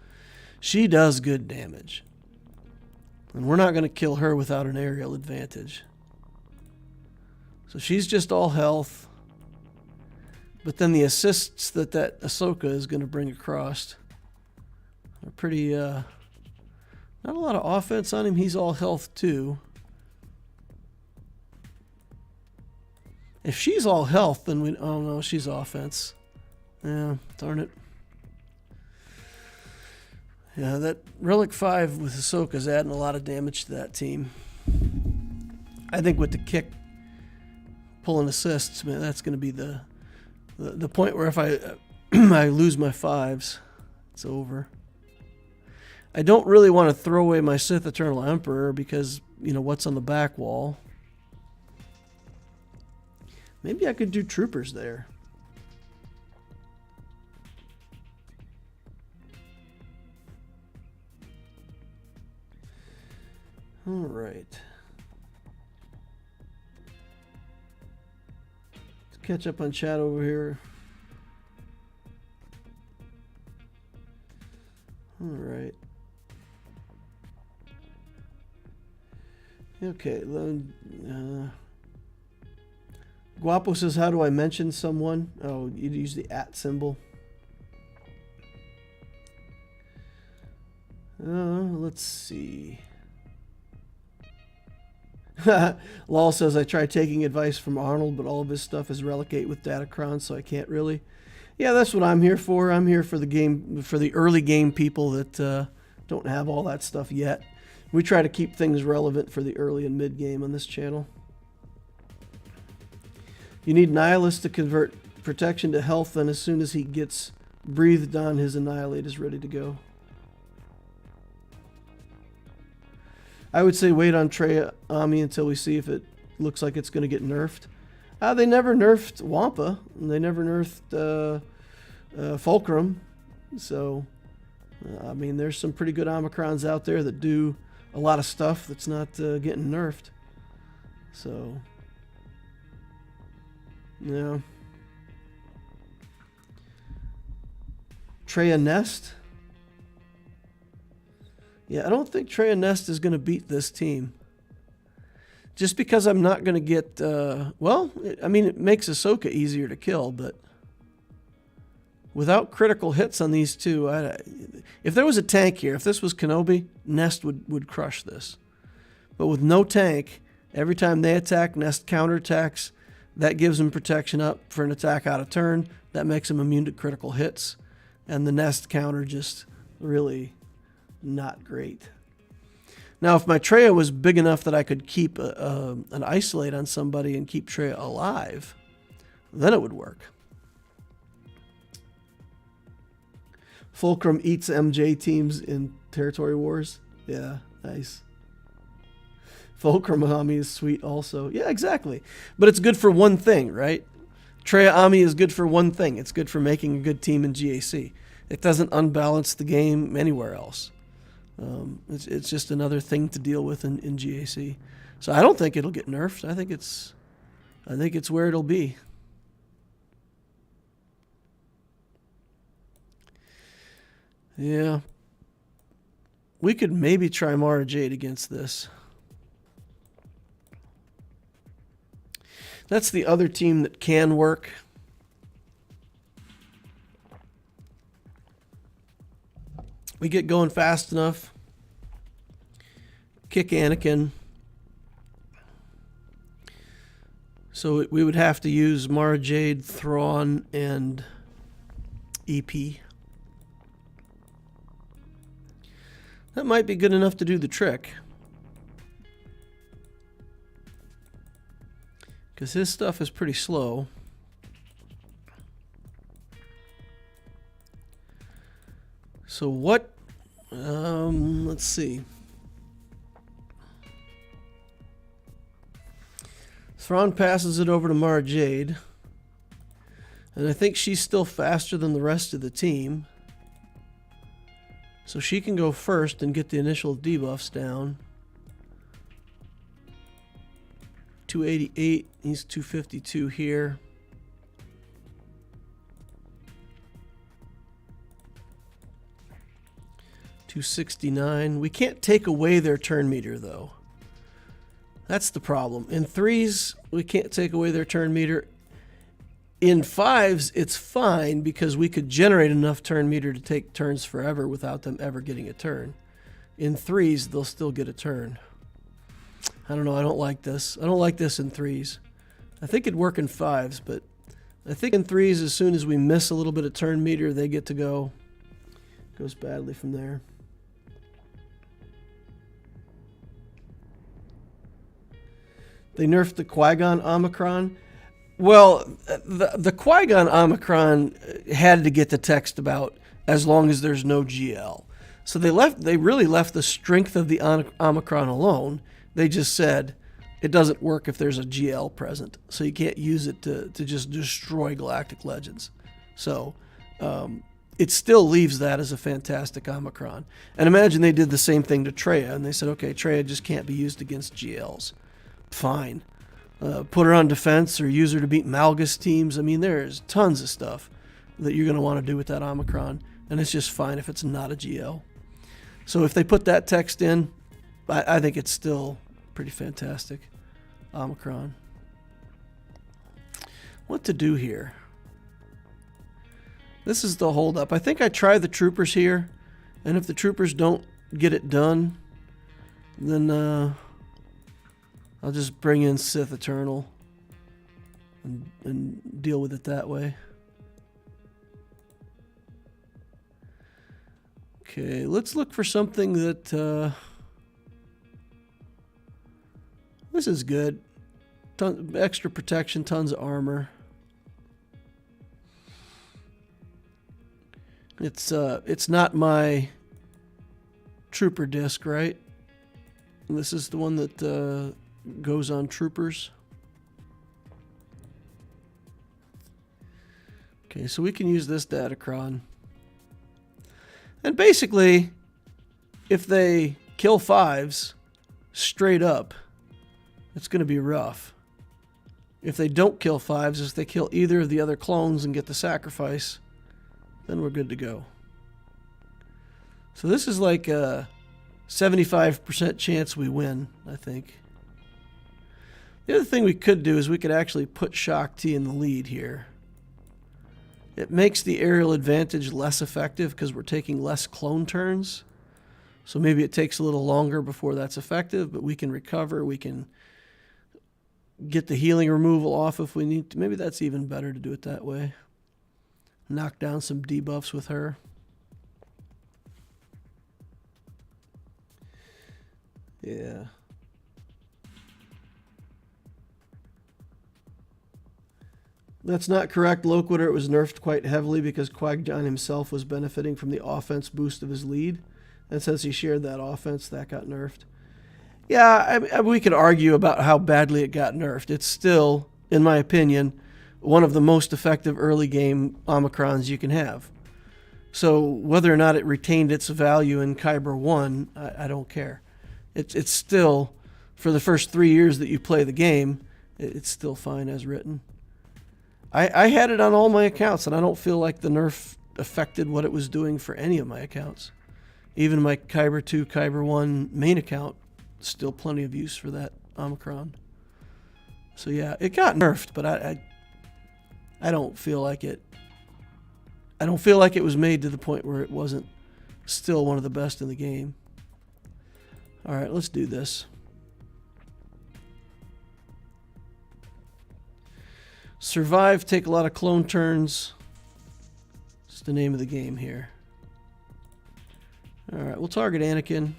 Speaker 1: good damage. And we're not going to kill her without an aerial advantage. So she's just all health. But then the assists that Ahsoka is going to bring across are pretty... not a lot of offense on him. He's all health too. If she's all health, then we... Oh no, she's offense. Yeah, darn it. Yeah, that Relic 5 with Ahsoka is adding a lot of damage to that team. I think with the kick pulling assists, man, that's going to be the point where if I I lose my 5s, it's over. I don't really want to throw away my Sith Eternal Emperor because, you know, what's on the back wall. Maybe I could do troopers there. All right. Let's catch up on chat over here. All right. Okay. Guapo says, how do I mention someone? Oh, you use the @ symbol. Let's see. Lol says, I tried taking advice from Arnold, but all of his stuff is Relic 8 with Datacrons, so I can't really. Yeah, that's what I'm here for. I'm here for the game, for the early game people that don't have all that stuff yet. We try to keep things relevant for the early and mid game on this channel. You need Nihilist to convert protection to health, then as soon as he gets breathed on, his Annihilate is ready to go. I would say wait on Trey Ami until we see if it looks like it's going to get nerfed. They never nerfed Wampa. And they never nerfed Fulcrum. So, I mean, there's some pretty good Omicrons out there that do a lot of stuff that's not getting nerfed. So, yeah. Treya Nest. Yeah, I don't think Treya Nest is going to beat this team. Just because I'm not going to get... well, I mean, it makes Ahsoka easier to kill, but... without critical hits on these two... if there was a tank here, if this was Kenobi, Nest would crush this. But with no tank, every time they attack, Nest counterattacks. That gives them protection up for an attack out of turn. That makes them immune to critical hits. And the Nest counter just really... not great. Now, if my Treya was big enough that I could keep an isolate on somebody and keep Treya alive, then it would work. Fulcrum eats MJ teams in Territory Wars. Yeah, nice. Fulcrum Ami is sweet also. Yeah, exactly. But it's good for one thing, right? Treya Ami is good for one thing. It's good for making a good team in GAC. It doesn't unbalance the game anywhere else. It's just another thing to deal with in GAC. So I don't think it'll get nerfed. I think it's where it'll be. Yeah. We could maybe try Mara Jade against this. That's the other team that can work. We get going fast enough. Kick Anakin. So we would have to use Mara Jade, Thrawn, and EP. That might be good enough to do the trick. Because his stuff is pretty slow. So what? Let's see. Thrawn passes it over to Mara Jade. And I think she's still faster than the rest of the team. So she can go first and get the initial debuffs down. 288, he's 252 here. $269. We can't take away their turn meter though. That's the problem. In 3s, we can't take away their turn meter. In 5s, it's fine because we could generate enough turn meter to take turns forever without them ever getting a turn. In 3s, they'll still get a turn. I don't know. I don't like this. I don't like this in 3s. I think it'd work in 5s, but I think in 3s, as soon as we miss a little bit of turn meter, they get to go. It goes badly from there. They nerfed the Qui-Gon Omicron. Well, the Qui-Gon Omicron had to get the text about as long as there's no GL. So they really left the strength of the Omicron alone. They just said it doesn't work if there's a GL present. So you can't use it to just destroy Galactic Legends. So it still leaves that as a fantastic Omicron. And imagine they did the same thing to Traya, and they said, okay, Traya just can't be used against GLs. Fine. Put her on defense or use her to beat Malgus teams. I mean, there's tons of stuff that you're going to want to do with that Omicron, and it's just fine if it's not a GL. So if they put that text in, I think it's still pretty fantastic. Omicron. What to do here? This is the holdup. I think I try the troopers here, and if the troopers don't get it done, then I'll just bring in Sith Eternal and deal with it that way. Okay, let's look for something that... this is good. Extra protection, tons of armor. It's not my trooper disc, right? This is the one that goes on troopers. Okay, so we can use this Datacron. And basically, if they kill 5s straight up, it's going to be rough. If they don't kill 5s, if they kill either of the other clones and get the sacrifice, then we're good to go. So this is like a 75% chance we win, I think. The other thing we could do is we could actually put Shaak Ti in the lead here. It makes the aerial advantage less effective because we're taking less clone turns. So maybe it takes a little longer before that's effective, but we can recover. We can get the healing removal off if we need to. Maybe that's even better to do it that way. Knock down some debuffs with her. Yeah. That's not correct, Loquitur. It was nerfed quite heavily because Qui-Gon himself was benefiting from the offense boost of his lead. And since he shared that offense, that got nerfed. Yeah, we could argue about how badly it got nerfed. It's still, in my opinion, one of the most effective early game Omicrons you can have. So whether or not it retained its value in Kyber 1, I don't care. It's still, for the first 3 years that you play the game, it's still fine as written. I had it on all my accounts, and I don't feel like the nerf affected what it was doing for any of my accounts. Even my Kyber 2, Kyber 1 main account, still plenty of use for that Omicron. So yeah, it got nerfed, but I don't feel like it. I don't feel like it was made to the point where it wasn't still one of the best in the game. All right, let's do this. Survive, take a lot of clone turns. It's the name of the game here. All right, we'll target Anakin.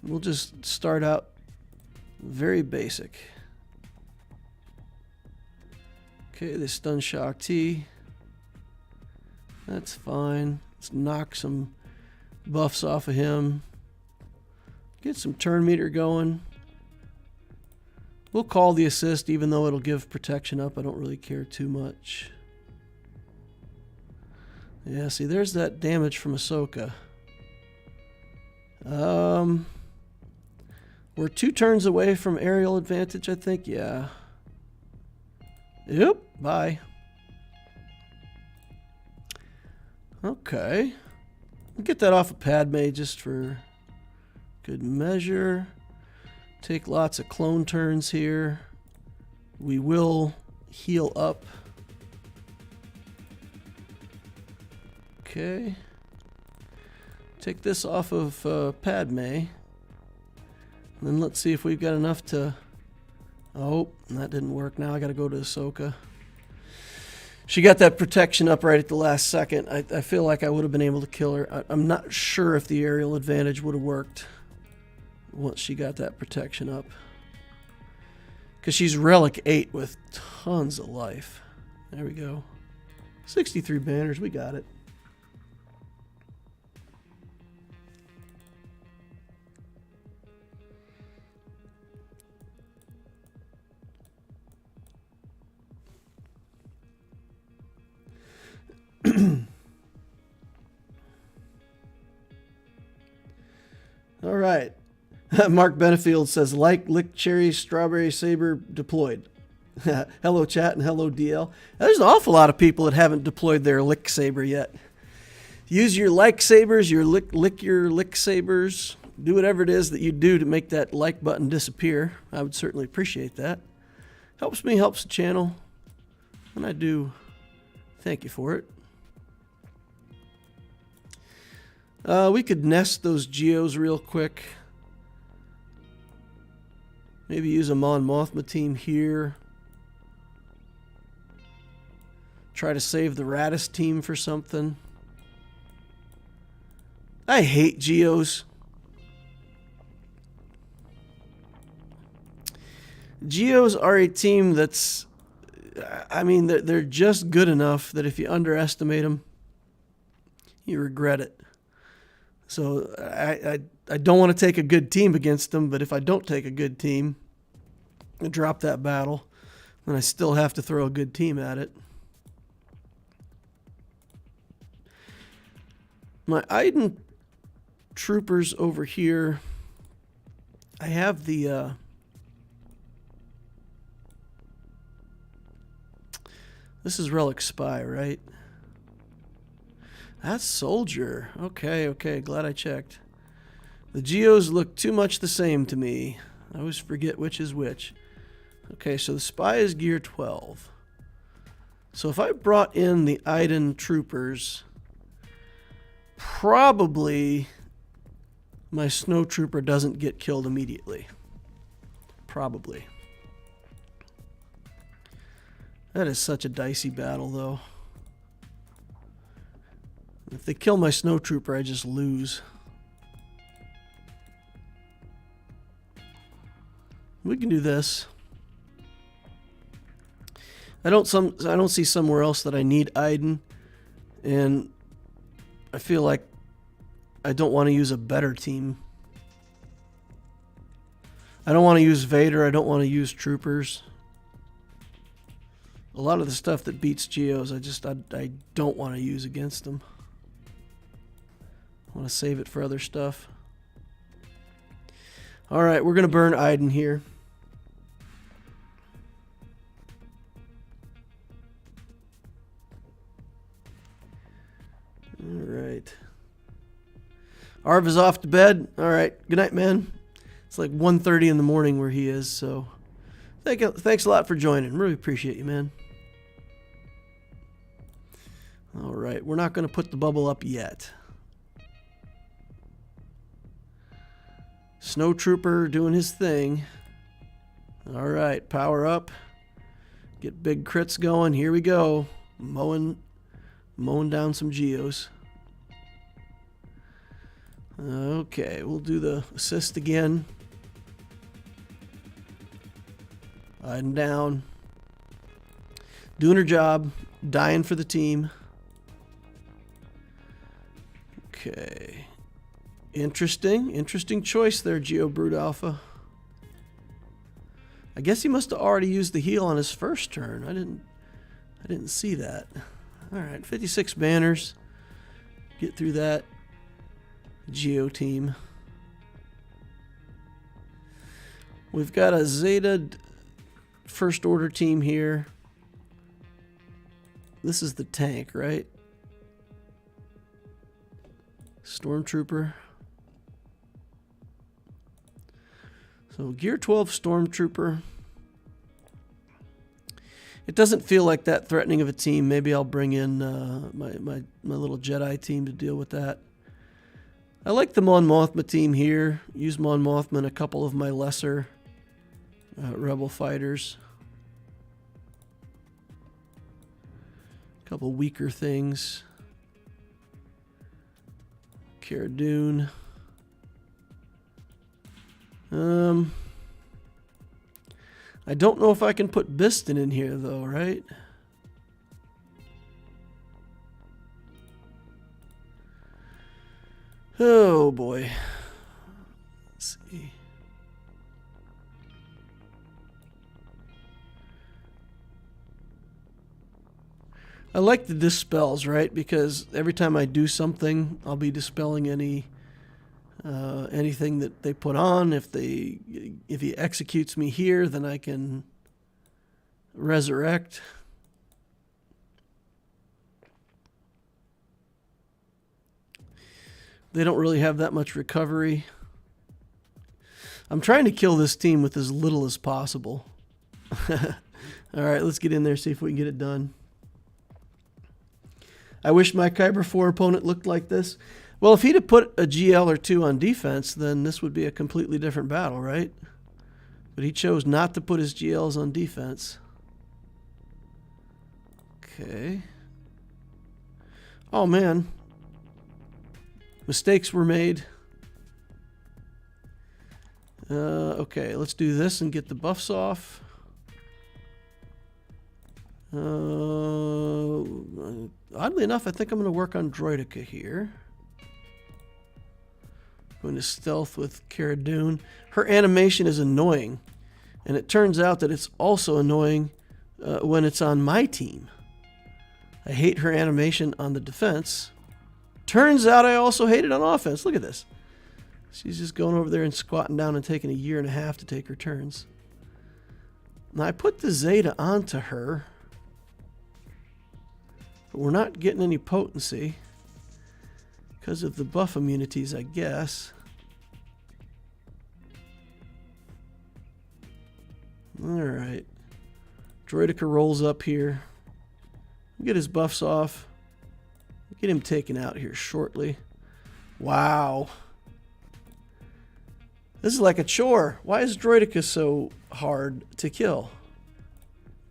Speaker 1: We'll just start out very basic. Okay, they stun Shock T. That's fine. Let's knock some buffs off of him. Get some turn meter going. We'll call the assist even though it'll give protection up. I don't really care too much. Yeah, see, there's that damage from Ahsoka. We're 2 turns away from aerial advantage, I think. Yeah. Yep, bye. Okay. We'll get that off of Padme just for good measure. Take lots of clone turns here. We will heal up. Okay. Take this off of Padme. And then let's see if we've got enough to... Oh, that didn't work. Now I got to go to Ahsoka. She got that protection up right at the last second. I feel like I would have been able to kill her. I'm not sure if the aerial advantage would have worked once she got that protection up. Because she's Relic 8 with tons of life. There we go. 63 banners. We got it. All right. Mark Benefield says, like Lick Cherry Strawberry Saber deployed. Hello, chat, and hello, DL. There's an awful lot of people that haven't deployed their Lick Saber yet. Use your like sabers, your lick your lick sabers. Do whatever it is that you do to make that like button disappear. I would certainly appreciate that. Helps me, helps the channel. And I do thank you for it. We could nest those Geos real quick. Maybe use a Mon Mothma team here. Try to save the Radis team for something. I hate Geos. Geos are a team that's... I mean, they're just good enough that if you underestimate them, you regret it. So I don't want to take a good team against them, but if I don't take a good team and drop that battle, then I still have to throw a good team at it. My Iden troopers over here, I have the... this is Relic Spy, right? That's Soldier. Okay, glad I checked. The Geos look too much the same to me. I always forget which is which. Okay, so the Spy is gear 12. So if I brought in the Iden troopers, probably my Snow Trooper doesn't get killed immediately. Probably. That is such a dicey battle, though. If they kill my Snow Trooper, I just lose. We can do this. I don't see somewhere else that I need Iden, and I feel like I don't want to use a better team. I don't want to use Vader. I don't want to use troopers. A lot of the stuff that beats Geos, I don't want to use against them. I want to save it for other stuff. All right, we're going to burn Iden here. All right. Arv is off to bed. All right. Good night, man. It's like 1:30 in the morning where he is, so thanks a lot for joining. Really appreciate you, man. All right. We're not going to put the bubble up yet. Snow Trooper doing his thing. All right. Power up. Get big crits going. Here we go. Mowing down some geos. Okay, we'll do the assist again. Hiding down. Doing her job. Dying for the team. Okay. Interesting choice there, Geo Brood Alpha. I guess he must have already used the heal on his first turn. I didn't see that. All right, 56 banners. Get through that. Geo team. We've got a Zeta first order team here. This is the tank, right? Stormtrooper. So Gear 12 Stormtrooper. It doesn't feel like that threatening of a team. Maybe I'll bring in my little Jedi team to deal with that. I like the Mon Mothma team here. Use Mon Mothma and a couple of my lesser rebel fighters. A couple weaker things. Cara Dune. I don't know if I can put Biston in here though, right? Oh boy. Let's see. I like the dispels, right? Because every time I do something, I'll be dispelling anything that they put on. If he executes me here, then I can resurrect. They don't really have that much recovery. I'm trying to kill this team with as little as possible. All right, let's get in there, see if we can get it done. I wish my Kyber 4 opponent looked like this. Well, if he'd have put a GL or two on defense, then this would be a completely different battle, right? But he chose not to put his GLs on defense. Okay. Oh, man. Mistakes were made. Okay, let's do this and get the buffs off. Oddly enough, I think I'm going to work on Droideka here. Going to stealth with Cara Dune. Her animation is annoying. And it turns out that it's also annoying when it's on my team. I hate her animation on the defense. Turns out I also hate it on offense. Look at this. She's just going over there and squatting down and taking 1.5 years to take her turns. Now I put the Zeta onto her. But we're not getting any potency. Because of the buff immunities, I guess. Alright. Droideka rolls up here. Get his buffs off. Get him taken out here shortly. Wow. This is like a chore. Why is Droideka so hard to kill?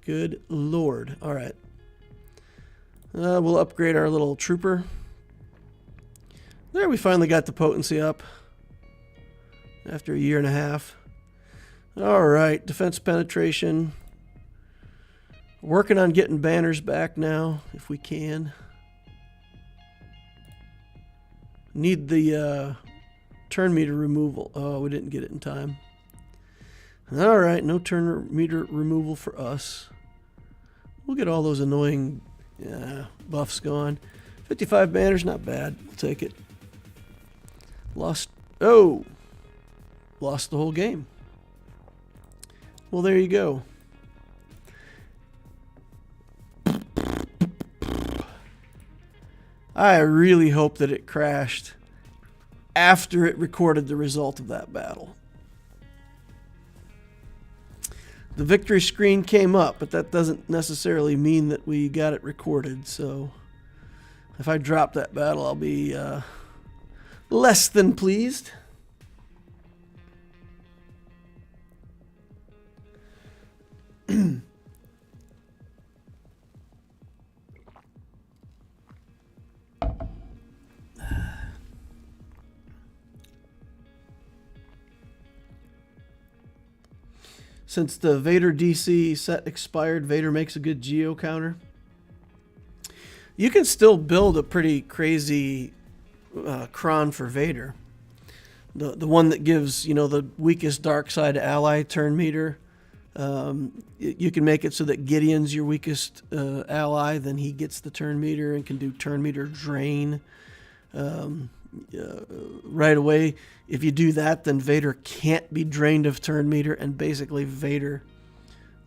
Speaker 1: Good lord. Alright. We'll upgrade our little trooper. There, we finally got the potency up. After 1.5 years. Alright, defense penetration. Working on getting banners back now, if we can. Need the turn meter removal. Oh, we didn't get it in time. Alright, no turn meter removal for us. We'll get all those annoying buffs gone. 55 banners, not bad. We'll take it. Lost the whole game. Well, there you go. I really hope that it crashed after it recorded the result of that battle. The victory screen came up, but that doesn't necessarily mean that we got it recorded. So if I drop that battle, I'll be less than pleased. Since the Vader DC set expired, Vader makes a good geo counter. You can still build a pretty crazy cron for Vader. The one that gives, you know, the weakest dark side ally turn meter. You can make it so that Gideon's your weakest ally, then he gets the turn meter and can do turn meter drain. Right away, if you do that, then Vader can't be drained of turn meter, and basically Vader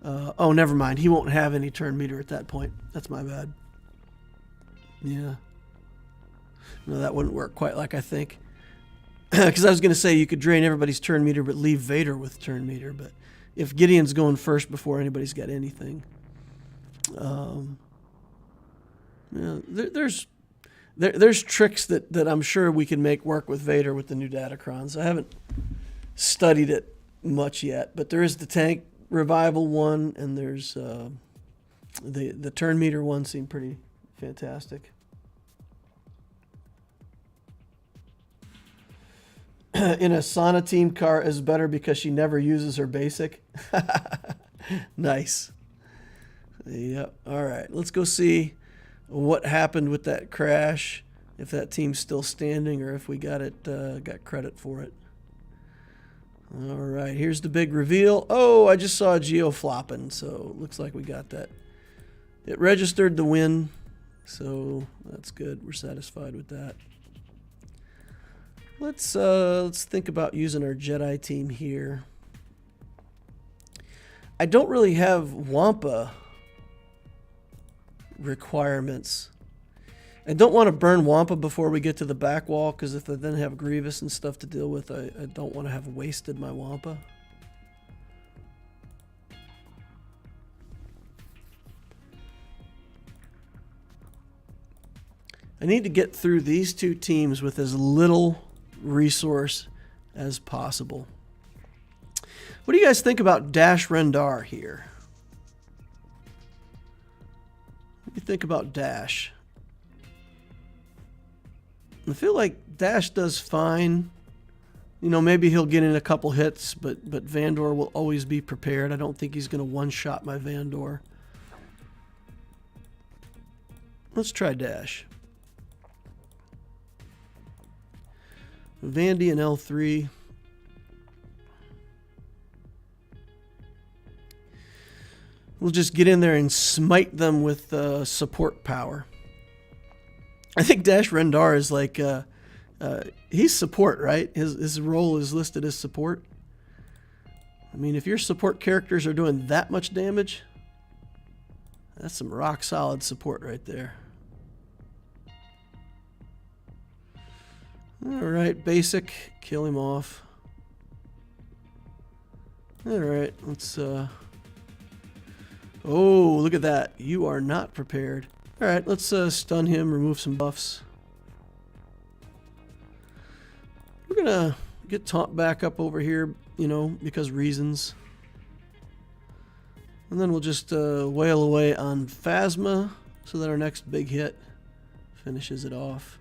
Speaker 1: oh, never mind, he won't have any turn meter at that point. That's my bad. Yeah, no, that wouldn't work quite like I think, because I was going to say you could drain everybody's turn meter but leave Vader with turn meter, but if Gideon's going first before anybody's got anything, yeah, there's tricks that I'm sure we can make work with Vader with the new Datacrons. I haven't studied it much yet, but there is the tank revival one, and there's the turn meter one seemed pretty fantastic. In a Sana team, Car is better because she never uses her basic. Nice. Yep. All right, let's go see what happened with that crash, if that team's still standing or if we got credit for it. All right, here's the big reveal. Oh, I just saw a geo flopping, so looks like we got that. It registered the win, so that's good. We're satisfied with that. Let's think about using our Jedi team here. I don't really have Wampa requirements. I don't want to burn Wampa before we get to the back wall, because if I then have Grievous and stuff to deal with, I don't want to have wasted my Wampa. I need to get through these two teams with as little resource as possible. What do you guys think about Dash Rendar here? What do you think about Dash? I feel like Dash does fine. You know, maybe he'll get in a couple hits, but Vandor will always be prepared. I don't think he's going to one-shot my Vandor. Let's try Dash. Vandy and L3. We'll just get in there and smite them with support power. I think Dash Rendar is like, he's support, right? His role is listed as support. I mean, if your support characters are doing that much damage, that's some rock solid support right there. Alright, basic, kill him off. Alright, let's, oh, look at that. You are not prepared. Alright, let's stun him, remove some buffs. We're gonna get Taunt back up over here, you know, because reasons. And then we'll just wail away on Phasma so that our next big hit finishes it off.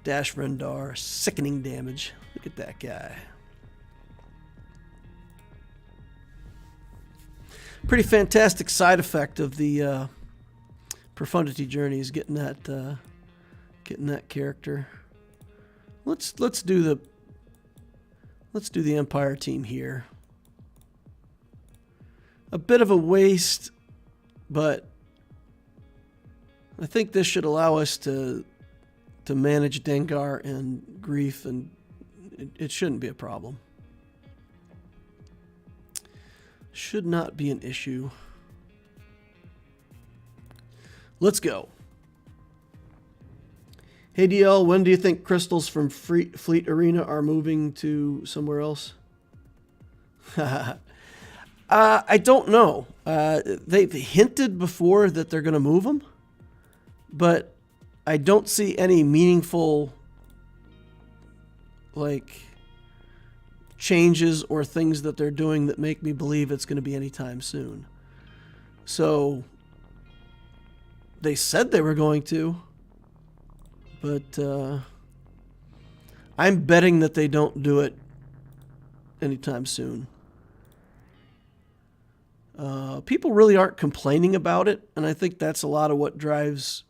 Speaker 1: Dash Rendar, sickening damage. Look at that guy. Pretty fantastic side effect of the Profundity Journey is getting that character. Let's do the Empire team here. A bit of a waste, but I think this should allow us to manage Dengar and Grief, and it shouldn't be a problem. Should not be an issue. Let's go. Hey DL, when do you think crystals from Fleet Arena are moving to somewhere else? I don't know. They've hinted before that they're going to move them, but I don't see any meaningful like changes or things that they're doing that make me believe it's going to be anytime soon. So they said they were going to, but I'm betting that they don't do it anytime soon. People really aren't complaining about it, and I think that's a lot of what drives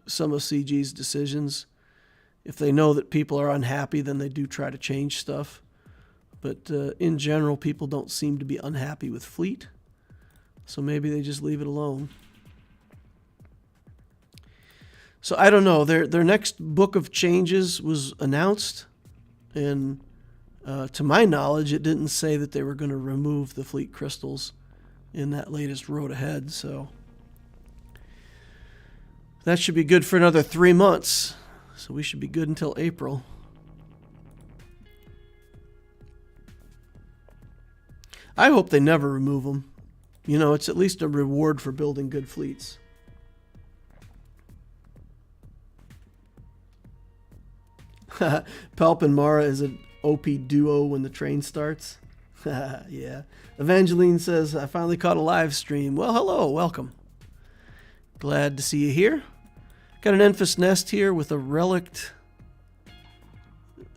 Speaker 1: some of CG's decisions. If they know that people are unhappy, then they do try to change stuff. But in general, people don't seem to be unhappy with Fleet, so maybe they just leave it alone. So I don't know. Their next book of changes was announced, and to my knowledge, it didn't say that they were going to remove the Fleet crystals in that latest Road Ahead. So that should be good for another 3 months. So we should be good until April. I hope they never remove them. You know, it's at least a reward for building good fleets. Palp and Mara is an OP duo when the train starts. Yeah. Evangeline says, I finally caught a live stream. Well, hello, welcome. Glad to see you here. Got an Enfys Nest here with a Relict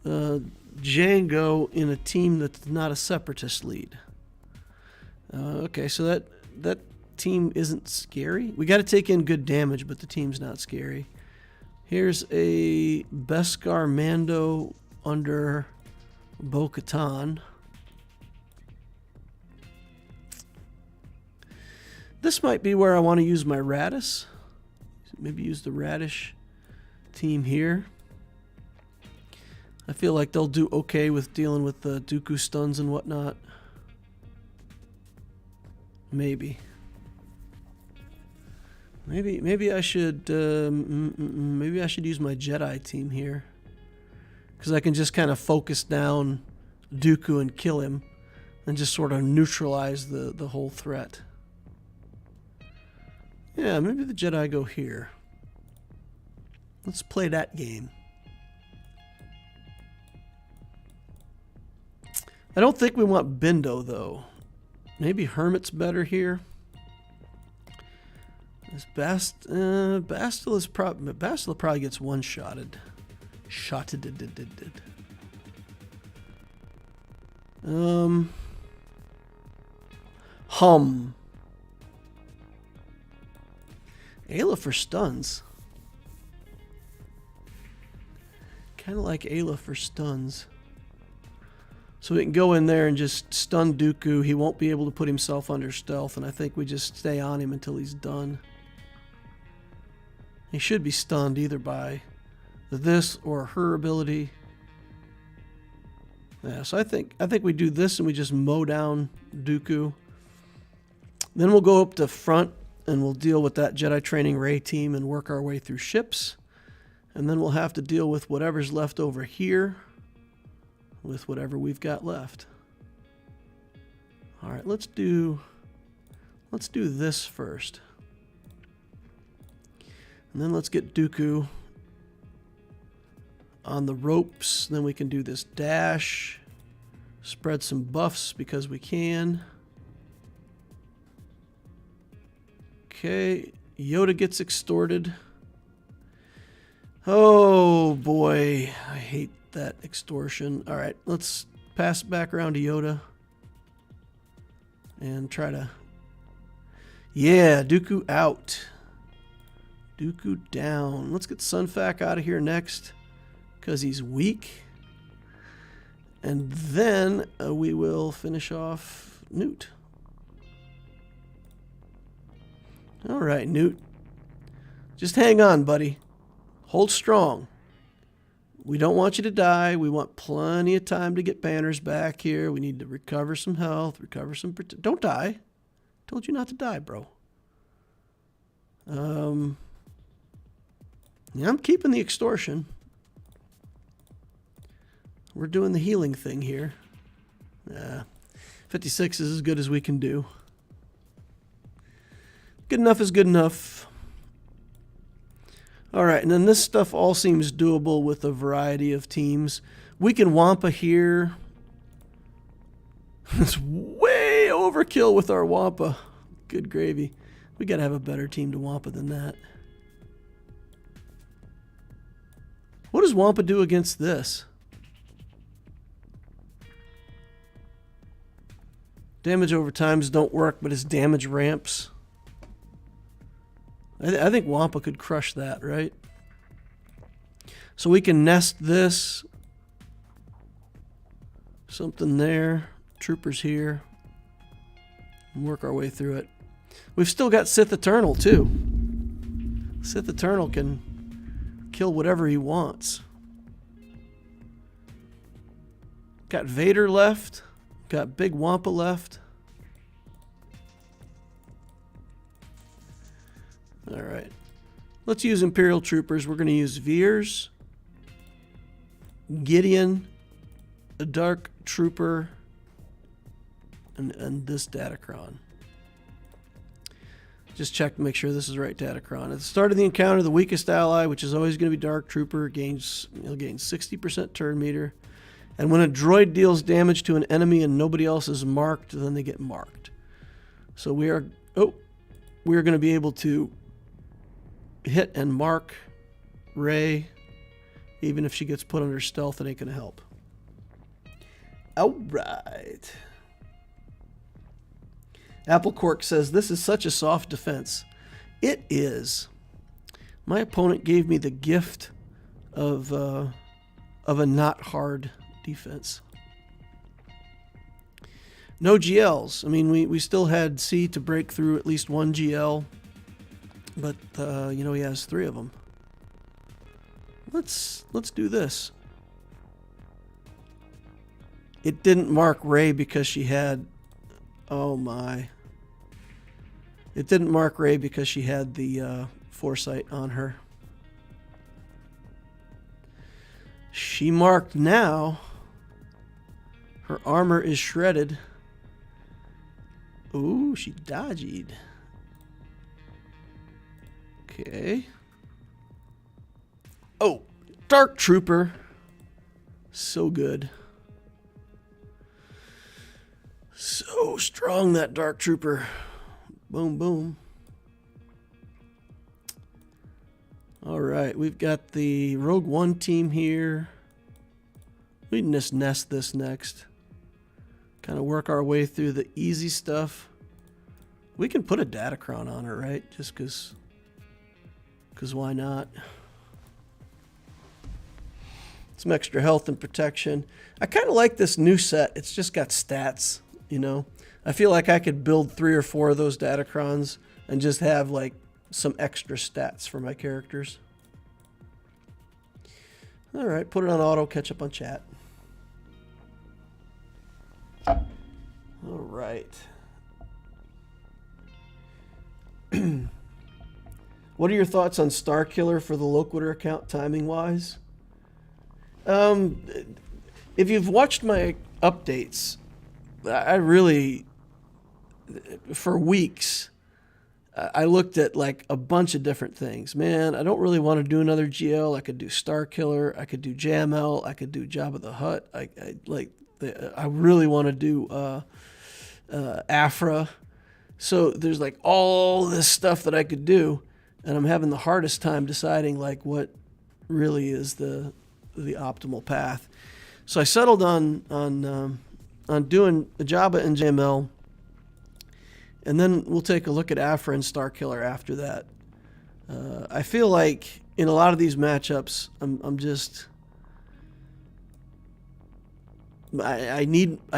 Speaker 1: Django in a team that's not a Separatist lead. Okay, so that team isn't scary. We got to take in good damage, but the team's not scary. Here's a Beskar Mando under Bo-Katan. This might be where I want to use my Radish. Maybe use the Radish team here. I feel like they'll do okay with dealing with the Dooku stuns and whatnot. Maybe I should maybe I should use my Jedi team here, because I can just kind of focus down Dooku and kill him, and just sort of neutralize the whole threat. Yeah, maybe the Jedi go here. Let's play that game. I don't think we want Bindo though. Maybe Hermit's better here. This Bastila probably gets one-shotted. Hum. Ayla for stuns. Kind of like Ayla for stuns. So we can go in there and just stun Dooku. He won't be able to put himself under stealth, and I think we just stay on him until he's done. He should be stunned either by this or her ability. Yeah, so I think we do this and we just mow down Dooku. Then we'll go up to front and we'll deal with that Jedi Training Rey team and work our way through ships. And then we'll have to deal with whatever's left over here with whatever we've got left. All right, let's do this first. And then let's get Dooku on the ropes. Then we can do this dash. Spread some buffs because we can. Okay, Yoda gets extorted. Oh boy, I hate that extortion. All right, let's pass it back around to Yoda and try to... Yeah, Dooku out. Dooku down. Let's get Sunfac out of here next because he's weak. And then we will finish off Newt. All right, Newt. Just hang on, buddy. Hold strong. We don't want you to die. We want plenty of time to get banners back here. We need to recover some health, recover some... Don't die. Told you not to die, bro. Yeah, I'm keeping the extortion. We're doing the healing thing here. 56 is as good as we can do. Good enough is good enough. All right, and then this stuff all seems doable with a variety of teams. We can Wampa here. It's way overkill with our Wampa. Good gravy. We got to have a better team to Wampa than that. What does Wampa do against this? Damage over times don't work, but his damage ramps. I think Wampa could crush that, right? So we can nest this. Something there. Troopers here. And work our way through it. We've still got Sith Eternal, too. Sith Eternal can kill whatever he wants. Got Vader left. Got Big Wampa left. All right. Let's use Imperial Troopers. We're going to use Veers, Gideon, a Dark Trooper, and this Datacron. Just check to make sure this is the right Datacron. At the start of the encounter, the weakest ally, which is always going to be Dark Trooper, he'll gain 60% turn meter. And when a droid deals damage to an enemy and nobody else is marked, then they get marked. So we are going to be able to hit and mark Rey. Even if she gets put under stealth, it ain't going to help. All right. Apple Cork says, this is such a soft defense. It is. My opponent gave me the gift of a not hard defense. No GLs. I mean, we still had C to break through at least one GL, but you know, he has 3 of them. Let's do this. It didn't mark Rey because she had, oh my. It didn't mark Rey because she had the foresight on her. She marked now. Her armor is shredded. Ooh, she dodged. Okay. Oh, Dark Trooper. So good. So strong, that Dark Trooper. Boom, boom. All right, we've got the Rogue One team here. We can just nest this next. Kind of work our way through the easy stuff. We can put a Datacron on her, right? Just because why not? Some extra health and protection. I kind of like this new set. It's just got stats, you know. I feel like I could build 3 or 4 of those Datacrons and just have like some extra stats for my characters. All right, put it on auto, catch up on chat. All right. What are your thoughts on Star Killer for the Loquitur account timing-wise? If you've watched my updates, I really, for weeks, I looked at like a bunch of different things. Man, I don't really want to do another GL. I could do Star Killer. I could do JML. I could do Jabba the Hutt. I really want to do Afra. So there's like all this stuff that I could do, and I'm having the hardest time deciding like what really is the optimal path. So I settled on doing Jabba and JML, and then we'll take a look at Afra and Star Killer after that. I feel like in a lot of these matchups, I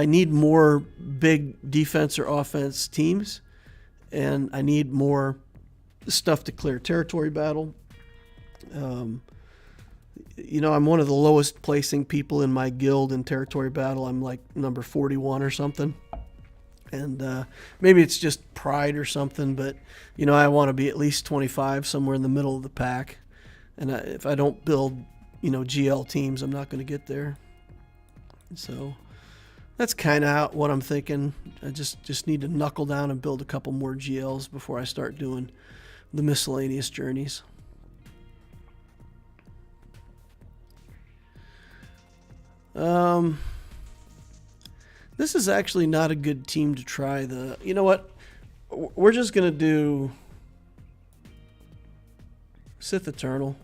Speaker 1: need more big defense or offense teams, and I need more stuff to clear territory battle. You know, I'm one of the lowest placing people in my guild in territory battle. I'm like number 41 or something. And maybe it's just pride or something, but, you know, I want to be at least 25, somewhere in the middle of the pack. And if I don't build, GL teams, I'm not going to get there. So that's kind of what I'm thinking. I just need to knuckle down and build a couple more GLs before I start doing the miscellaneous journeys. This is actually not a good team to try the... You know what? We're just going to do Sith Eternal.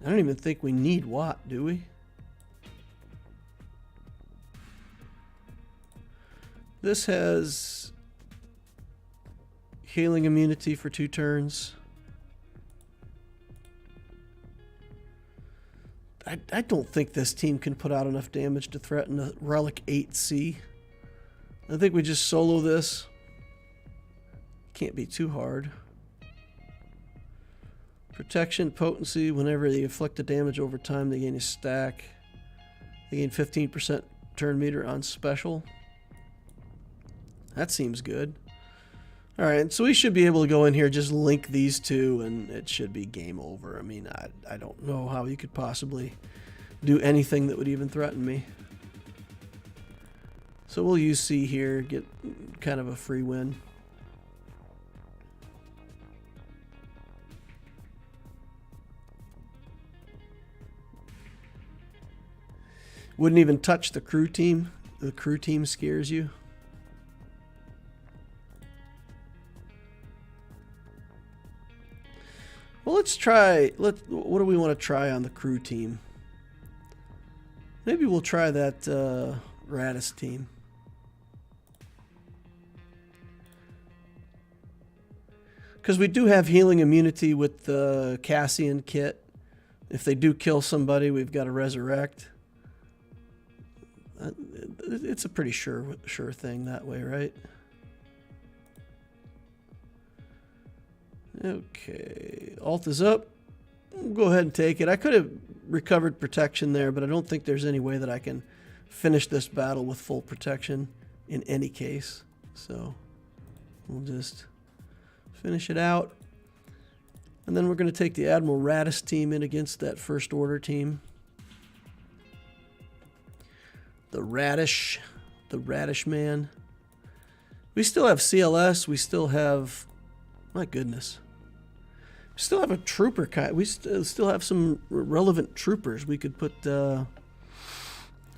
Speaker 1: I don't even think we need Watt, do we? This has healing immunity for 2 turns. I don't think this team can put out enough damage to threaten a Relic 8C. I think we just solo this. Can't be too hard. Protection, potency. Whenever they inflict the damage over time, they gain a stack. They gain 15% turn meter on special. That seems good. Alright, so we should be able to go in here, just link these two, and it should be game over. I mean, I don't know how you could possibly do anything that would even threaten me. So we'll use C here, get kind of a free win. Wouldn't even touch the crew team. The crew team scares you. Well, let's try, what do we want to try on the crew team? Maybe we'll try that Radis team. Because we do have healing immunity with the Cassian kit. If they do kill somebody, we've got to resurrect. It's a pretty sure thing that way, right? Okay, alt is up. We'll go ahead and take it. I could have recovered protection there, but I don't think there's any way that I can finish this battle with full protection in any case. So we'll just finish it out. And then we're going to take the Admiral Radis team in against that First Order team. The Radish man. We still have CLS. We still have... My goodness. We still have a trooper kind. We still have some relevant troopers. We could put Piet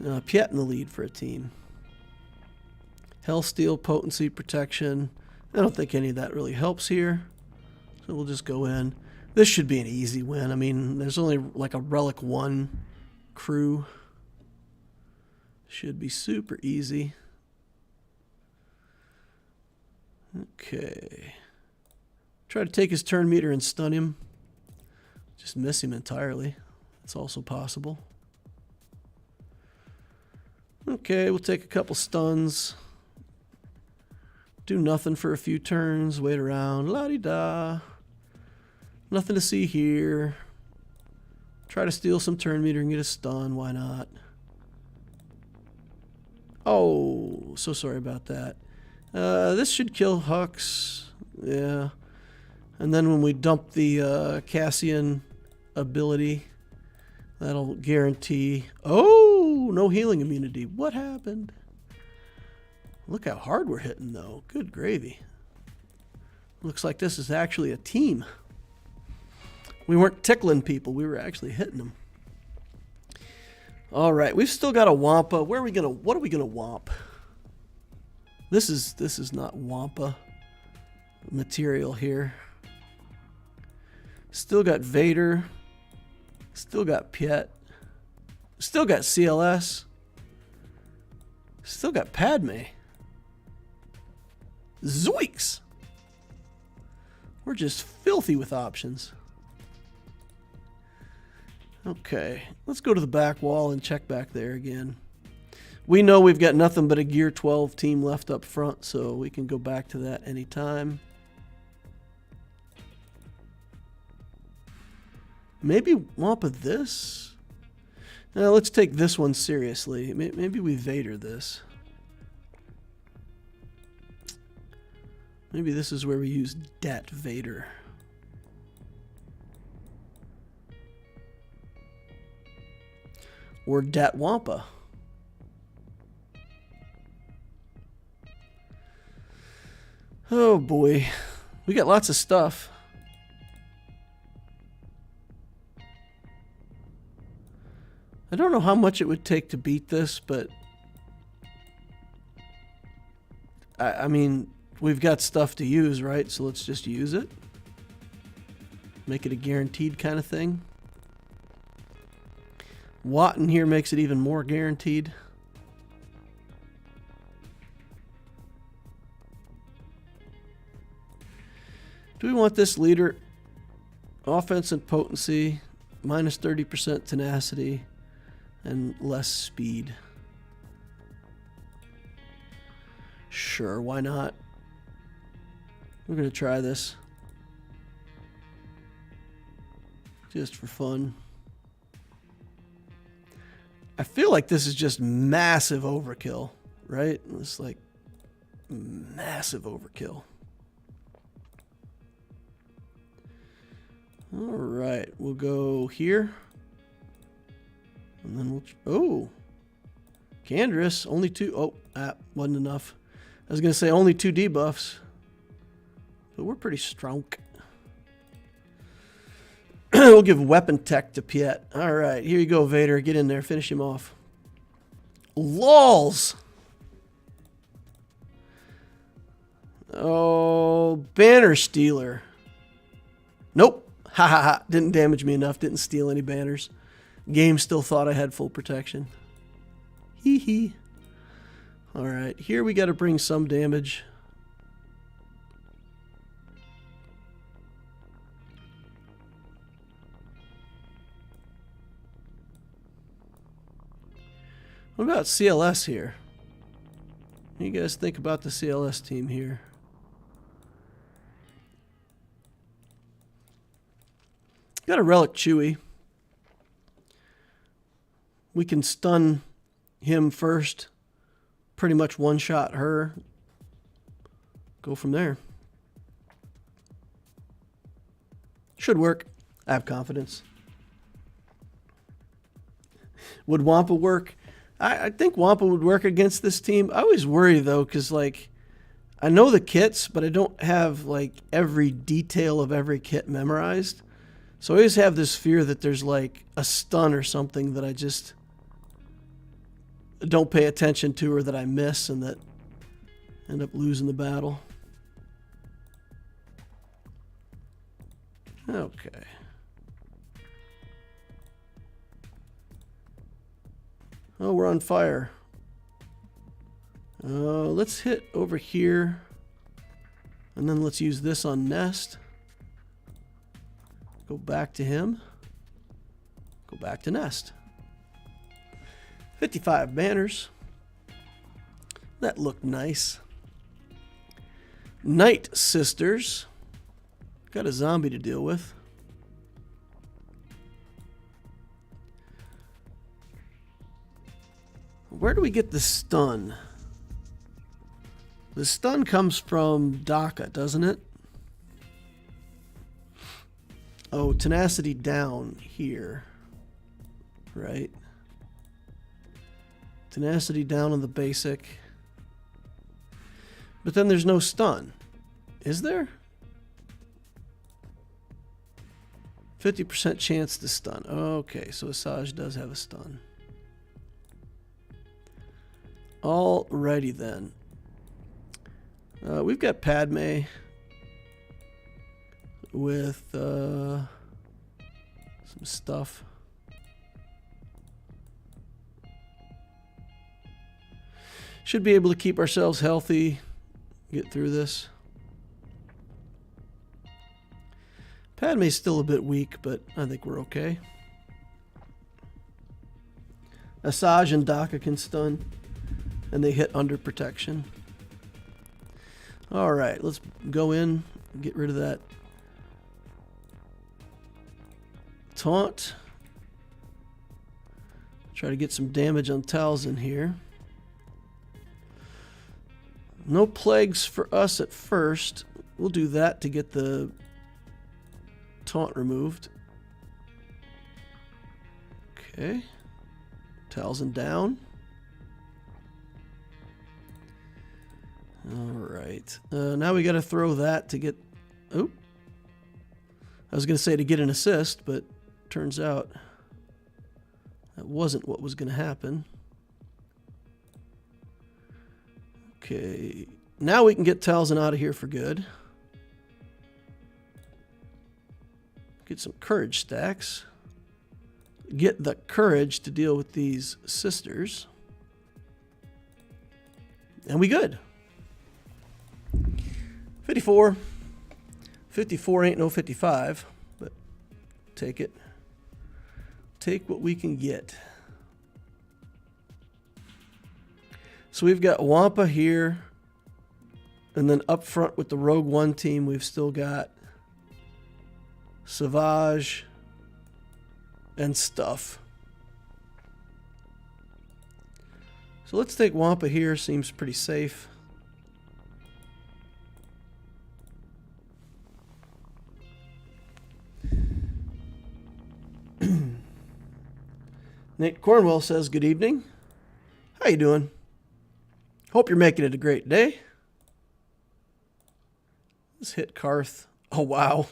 Speaker 1: in the lead for a team. Hellsteel, potency, protection. I don't think any of that really helps here. So we'll just go in. This should be an easy win. I mean, there's only like a Relic 1 crew. Should be super easy. Okay. Try to take his turn meter and stun him. Just miss him entirely. That's also possible. Okay, we'll take a couple stuns. Do nothing for a few turns. Wait around. La-di-da. Nothing to see here. Try to steal some turn meter and get a stun. Why not? Oh, so sorry about that. This should kill Hux. Yeah. And then when we dump the Cassian ability, that'll guarantee... Oh, no healing immunity. What happened? Look how hard we're hitting, though. Good gravy. Looks like this is actually a team. We weren't tickling people. We were actually hitting them. All right, we've still got a Wampa. What are we gonna Wamp? This is not Wampa material here. Still got Vader. Still got Piet. Still got CLS. Still got Padme. Zoinks! We're just filthy with options. Okay, let's go to the back wall and check back there again. We know we've got nothing but a Gear 12 team left up front, so we can go back to that anytime. Maybe Wampa this? Now let's take this one seriously. Maybe we Vader this. Maybe this is where we use Dat Vader. or Dat Wampa. Oh boy, we got lots of stuff. I don't know how much it would take to beat this, but I mean, we've got stuff to use, right? So let's just use it. Make it a guaranteed kind of thing. Watton here makes it even more guaranteed. Do we want this leader? Offense and potency, minus 30% tenacity, and less speed. Sure, why not? We're going to try this. Just for fun. I feel like this is just massive overkill, right? It's like massive overkill. All right, we'll go here. And then we'll... Oh! Candrass, only 2... Oh, wasn't enough. I was going to say only 2 debuffs. But we're pretty strong. We'll give weapon tech to Piet. All right, here you go, Vader. Get in there. Finish him off. LOLs! Oh, Banner Stealer. Nope. Ha ha ha. Didn't damage me enough. Didn't steal any banners. Game still thought I had full protection. Hee hee. All right, here we got to bring some damage. What about CLS here? What do you guys think about the CLS team here? Got a Relic Chewy. We can stun him first. Pretty much one-shot her. Go from there. Should work. I have confidence. Would Wampa work? I think Wampa would work against this team. I always worry, though, because, like, I know the kits, but I don't have, like, every detail of every kit memorized. So I always have this fear that there's, like, a stun or something that I just don't pay attention to or that I miss and that end up losing the battle. Okay. Oh, we're on fire. Let's hit over here. And then let's use this on Nest. Go back to him. Go back to Nest. 55 banners. That looked nice. Night Sisters. Got a zombie to deal with. Where do we get the stun? The stun comes from Daka, doesn't it? Oh, tenacity down here. Right. Tenacity down on the basic. But then there's no stun. Is there? 50% chance to stun. Okay, so Asajj does have a stun. Alrighty then. We've got Padme with some stuff. Should be able to keep ourselves healthy, get through this. Padme's still a bit weak, but I think we're okay. Asajj and Daka can stun, and they hit under protection. All right, let's go in, get rid of that taunt. Try to get some damage on Talzin here. No plagues for us at first. We'll do that to get the taunt removed. Okay. Talzin down. All right. Now we got to throw that to get... Oh. I was going to say to get an assist, but turns out that wasn't what was going to happen. Okay. Now we can get Talzin out of here for good. Get some courage stacks. Get the courage to deal with these sisters. And we good. 54. 54 ain't no 55, but take it. Take what we can get. So we've got Wampa here. And then up front with the Rogue One team, we've still got Savage and stuff. So let's take Wampa here. Seems pretty safe. Nate Cornwell says, good evening. How you doing? Hope you're making it a great day. Let's hit Karth. Oh, wow.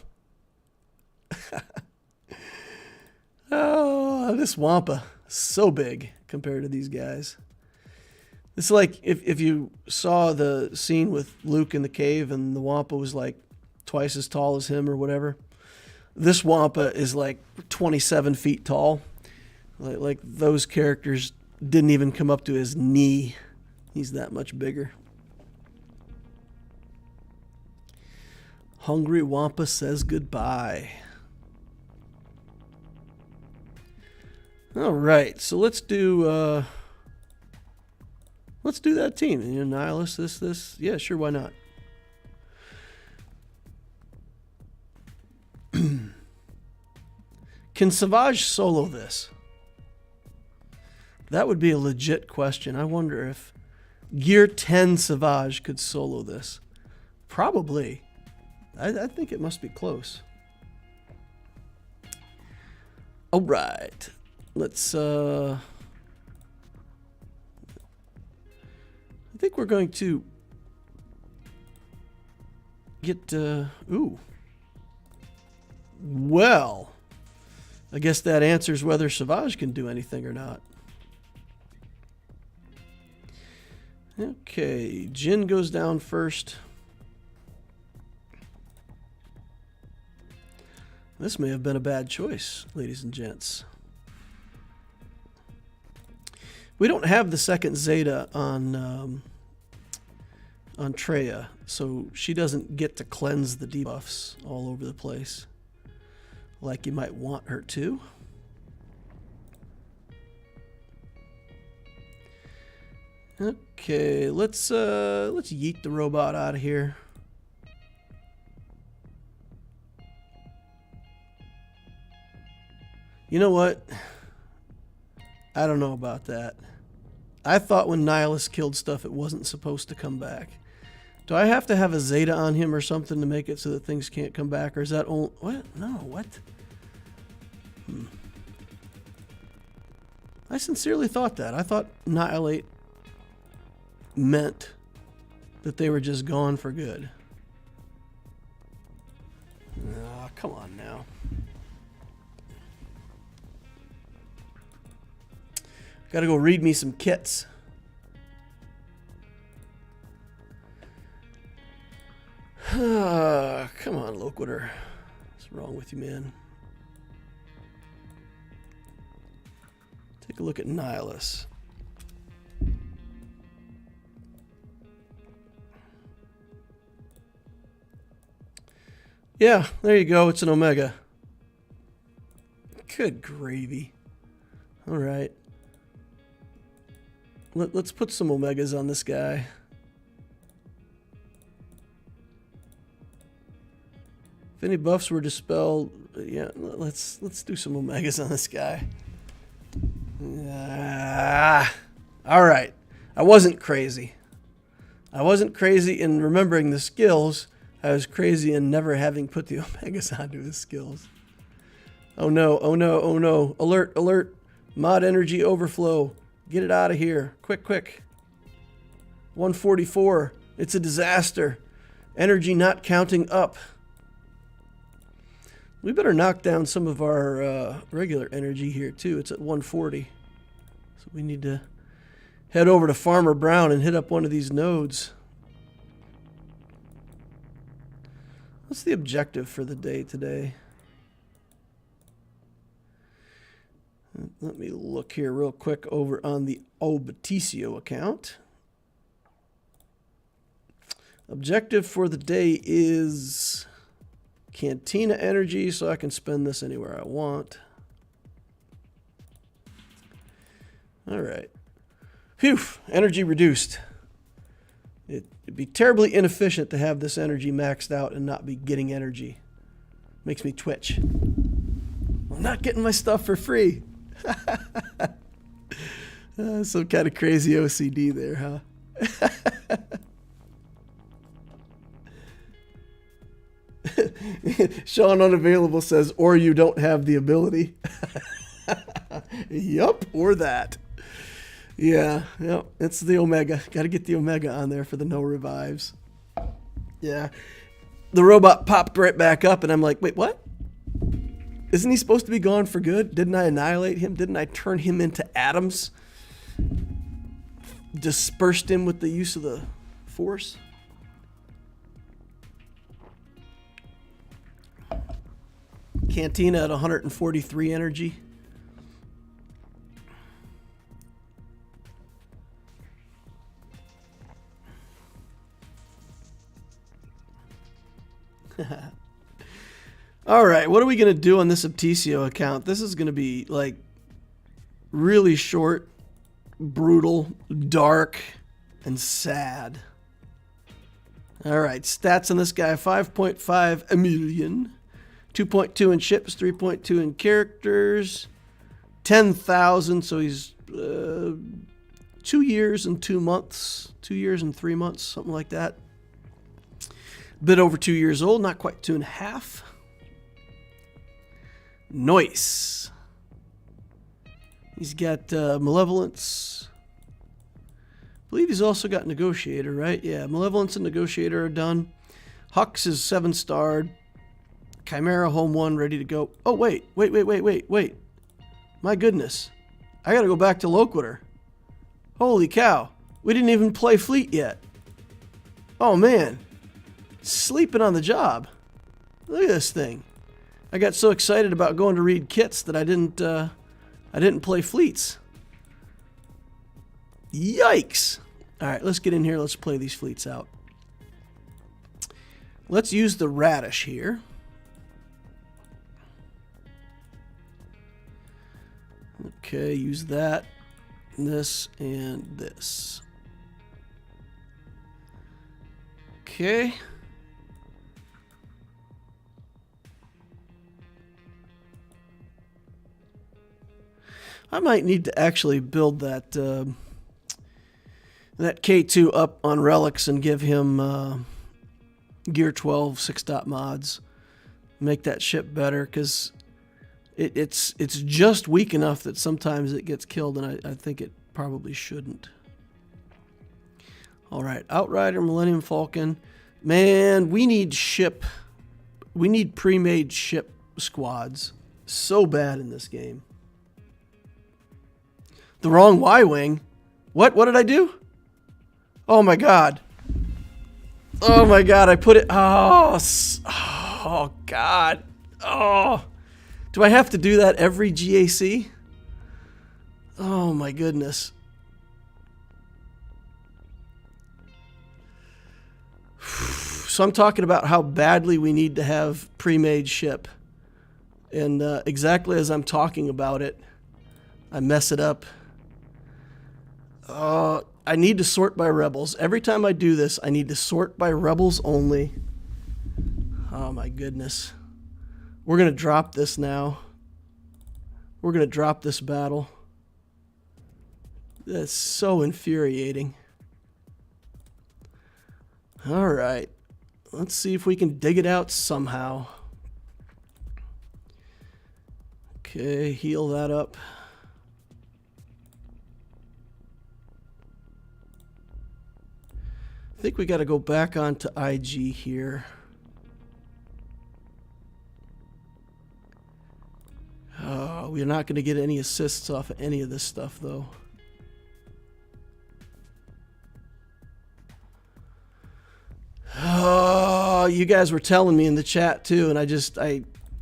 Speaker 1: Oh, this Wampa is so big compared to these guys. It's like if you saw the scene with Luke in the cave and the Wampa was like twice as tall as him or whatever. This Wampa is like 27 feet tall. Like those characters didn't even come up to his knee. He's that much bigger. Hungry Wampa says goodbye. All right, so let's do that team. You know, Nihilus, this. Yeah, sure, why not? Can Savage solo this? That would be a legit question. I wonder if Gear 10 Savage could solo this. Probably. I think it must be close. All right. Let's, I think we're going to get, ooh. Well, I guess that answers whether Savage can do anything or not. Okay, Jin goes down first. This may have been a bad choice, ladies and gents. We don't have the second Zeta on Treya, so she doesn't get to cleanse the debuffs all over the place like you might want her to. Okay, let's yeet the robot out of here. You know what? I don't know about that. I thought when Nihilus killed stuff, it wasn't supposed to come back. Do I have to have a Zeta on him or something to make it so that things can't come back? Or is that only... What? No, what? I sincerely thought that. I thought Annihilate meant that they were just gone for good. Oh, come on now. Gotta go read me some kits. Come on, Loquitur. What's wrong with you, man? Take a look at Nihilus. Yeah, there you go. It's an Omega. Good gravy. All right. Let's put some Omegas on this guy. If any buffs were dispelled, yeah, let's do some Omegas on this guy. All right. I wasn't crazy. I wasn't crazy in remembering the skills. I was crazy in never having put the Omegas onto his skills. Oh no, oh no, oh no. Alert, alert. Mod energy overflow. Get it out of here. Quick, quick. 144. It's a disaster. Energy not counting up. We better knock down some of our regular energy here too. It's at 140. So we need to head over to Farmer Brown and hit up one of these nodes. What's the objective for the day today? Let me look here real quick over on the Obticeo account. Objective for the day is Cantina energy, so I can spend this anywhere I want. All right. Phew, energy reduced. It'd be terribly inefficient to have this energy maxed out and not be getting energy. Makes me twitch. I'm not getting my stuff for free. Some kind of crazy OCD there, huh? Sean Unavailable says, or you don't have the ability. Yup, or that. Yeah, yep, it's the Omega. Got to get the Omega on there for the no revives. Yeah. The robot popped right back up, and I'm like, wait, what? Isn't he supposed to be gone for good? Didn't I annihilate him? Didn't I turn him into atoms? Dispersed him with the use of the Force? Cantina at 143 energy. All right, what are we going to do on this Obticeo account? This is going to be like really short, brutal, dark, and sad. All right, stats on this guy, 5.5 million, 2.2 in ships, 3.2 in characters, 10,000, so he's 2 years and 2 months, 2 years and 3 months, something like that. A bit over 2 years old, not quite 2.5. Nice. He's got Malevolence. I believe he's also got Negotiator, right? Yeah, Malevolence and Negotiator are done. Hux is 7-starred. Chimera home 1, ready to go. Oh, wait. My goodness. I gotta go back to Loquitur. Holy cow. We didn't even play Fleet yet. Oh, man. Sleeping on the job. Look at this thing. I got so excited about going to read kits that I didn't play fleets. Yikes. All right, let's get in here. Let's play these fleets out. Let's use the Radish here. Okay, use that, this, and this. Okay. I might need to actually build that that K2 up on relics and give him Gear 12 6-dot mods. Make that ship better, because it's just weak enough that sometimes it gets killed, and I think it probably shouldn't. All right, Outrider, Millennium Falcon. Man, we need pre-made ship squads so bad in this game. The wrong Y-wing. What did I do? Oh my god. Oh my god, I put it... Oh god. Oh. Do I have to do that every GAC? Oh my goodness. So I'm talking about how badly we need to have pre-made ship. And exactly as I'm talking about it, I mess it up. I need to sort by rebels. Every time I do this, I need to sort by rebels only. Oh my goodness. We're going to drop this now. We're going to drop this battle. That's so infuriating. All right. Let's see if we can dig it out somehow. Okay, heal that up. think we got to go back onto IG here. We're not going to get any assists off of any of this stuff, though. Oh, you guys were telling me in the chat too, and I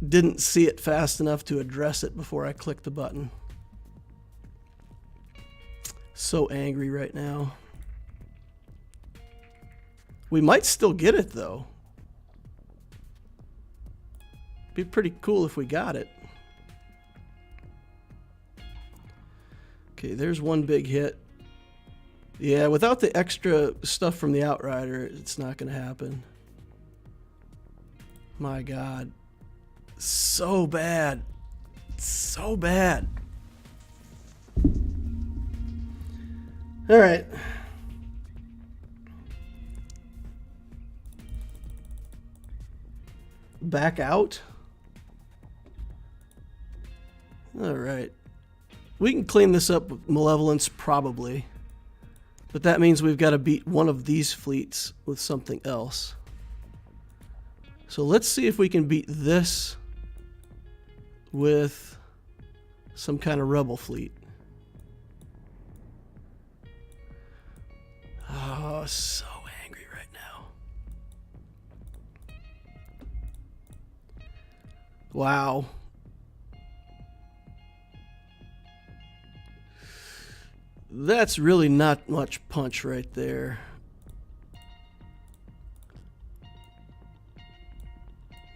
Speaker 1: didn't see it fast enough to address it before I clicked the button. So angry right now. We might still get it though. Be pretty cool if we got it. Okay, there's one big hit. Yeah, without the extra stuff from the Outrider, it's not going to happen. My God. So bad. So bad. All right. Back out. All right. We can clean this up with Malevolence, probably. But that means we've got to beat one of these fleets with something else. So let's see if we can beat this with some kind of rebel fleet. Oh, so angry right now. Wow. That's really not much punch right there.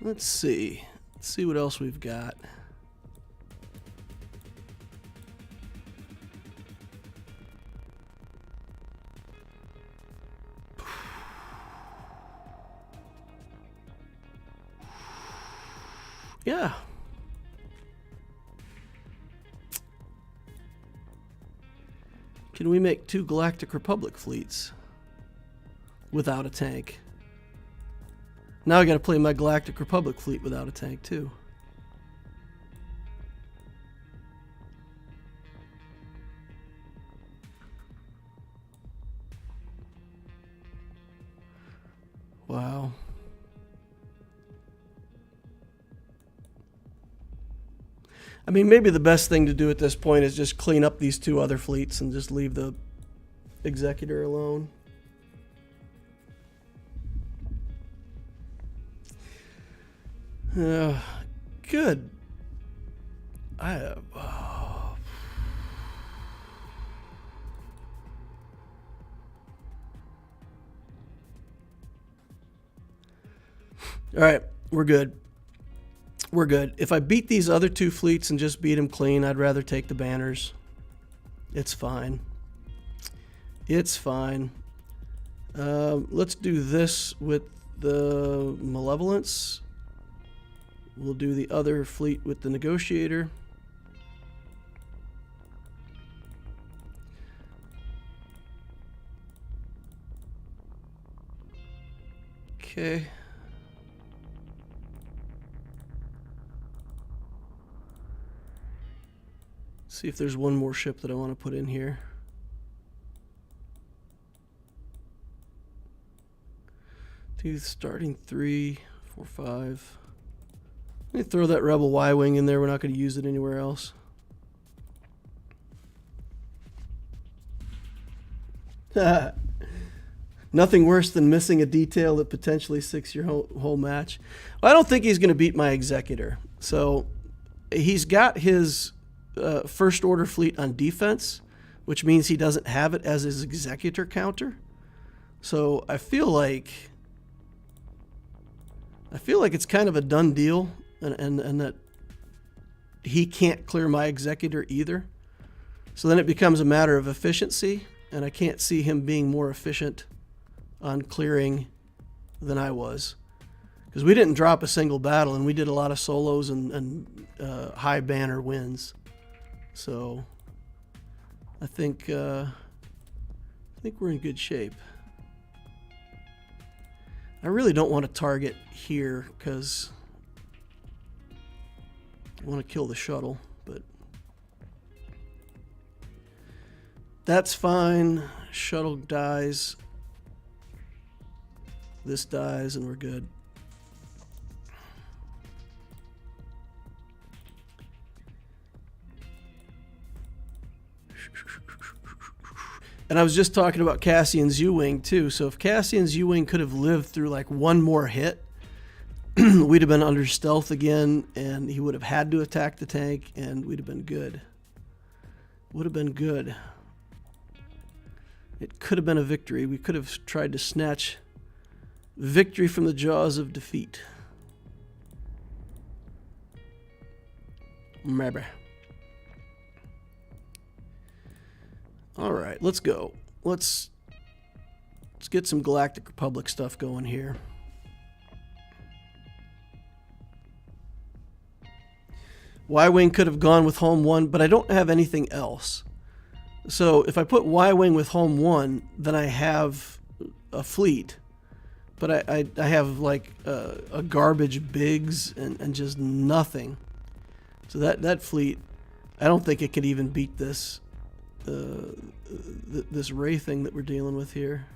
Speaker 1: Let's see. Let's see what else we've got. Yeah. Can we make 2 Galactic Republic fleets without a tank? Now I got to play my Galactic Republic fleet without a tank too. Wow. I mean, maybe the best thing to do at this point is just clean up these 2 other fleets and just leave the Executor alone. Good. I have... Oh. All right, we're good. We're good. If I beat these other 2 fleets and just beat them clean, I'd rather take the banners. It's fine. It's fine. Let's do this with the Malevolence. We'll do the other fleet with the Negotiator. Okay. See if there's one more ship that I want to put in here. Starting 3, 4, 5. Let me throw that Rebel Y-Wing in there. We're not going to use it anywhere else. Nothing worse than missing a detail that potentially sinks your whole match. Well, I don't think he's going to beat my Executor. So he's got his first order fleet on defense, which means he doesn't have it as his Executor counter. So I feel like it's kind of a done deal, and that he can't clear my Executor either. So then it becomes a matter of efficiency, and I can't see him being more efficient on clearing than I was, because we didn't drop a single battle, and we did a lot of solos and high banner wins. So I think we're in good shape. I really don't want to target here because I want to kill the shuttle, but that's fine. Shuttle dies. This dies and we're good. And I was just talking about Cassian's U-Wing too. So if Cassian's U-Wing could have lived through like one more hit, we'd have been under stealth again, and he would have had to attack the tank, and we'd have been good. Would have been good. It could have been a victory. We could have tried to snatch victory from the jaws of defeat. Maybe. All right, let's go. Let's get some Galactic Republic stuff going here. Y-Wing could have gone with Home 1, but I don't have anything else. So if I put Y-Wing with Home 1, then I have a fleet. But I have like a garbage Biggs and just nothing. So that fleet, I don't think it could even beat this this Rey thing that we're dealing with here.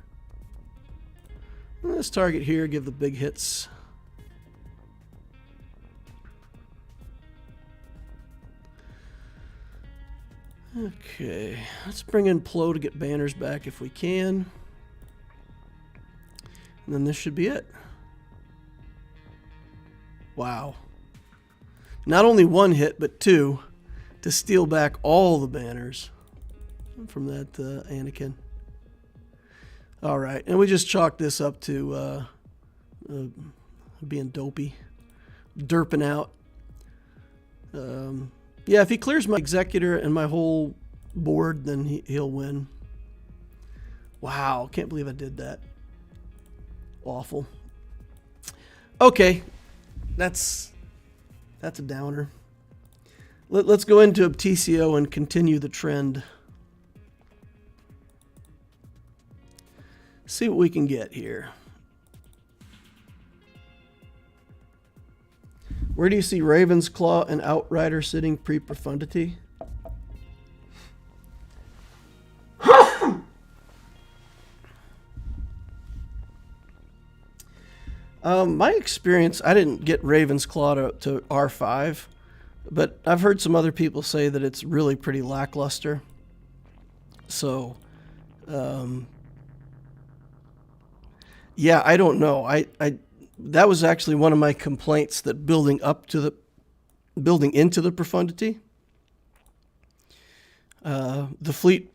Speaker 1: Let's target here, give the big hits. Okay, let's bring in Plo to get banners back if we can. And then this should be it. Wow. Not only one hit, but two to steal back all the banners from that Anakin. All right, and we just chalked this up to being dopey, derping out. Yeah, if he clears my Executor and my whole board, then he'll win. Wow, can't believe I did that. Awful. Okay, that's a downer. Let's go into Obticeo and continue the trend. See what we can get here. Where do you see Raven's Claw and Outrider sitting pre-profundity? My experience, I didn't get Raven's Claw to R5, but I've heard some other people say that it's really pretty lackluster. So, yeah, I don't know. That was actually one of my complaints, that building into the profundity, the fleet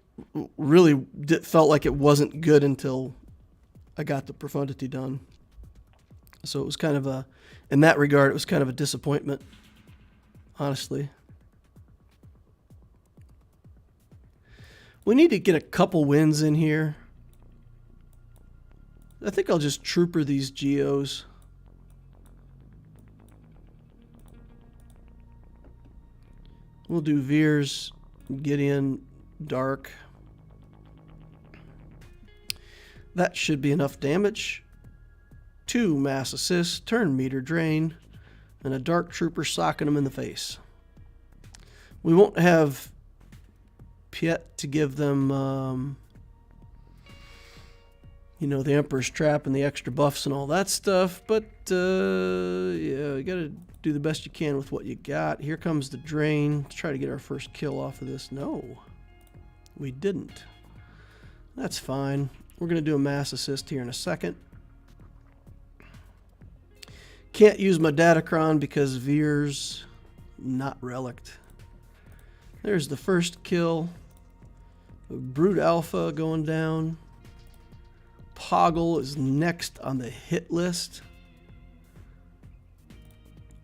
Speaker 1: really felt like it wasn't good until I got the profundity done. So it was kind of in that regard, it was kind of a disappointment, honestly. We need to get a couple wins in here. I think I'll just trooper these Geos. We'll do Veers, Gideon, Dark. That should be enough damage. 2 mass assists, turn meter drain, and a Dark Trooper socking them in the face. We won't have Piet to give them, you know, the Emperor's Trap and the extra buffs and all that stuff, but yeah, you gotta do the best you can with what you got. Here comes the drain. Let's try to get our first kill off of this. No, we didn't. That's fine. We're gonna do a mass assist here in a second. Can't use my Datacron because Veer's not relicked. There's the first kill. Brute Alpha going down. Poggle is next on the hit list.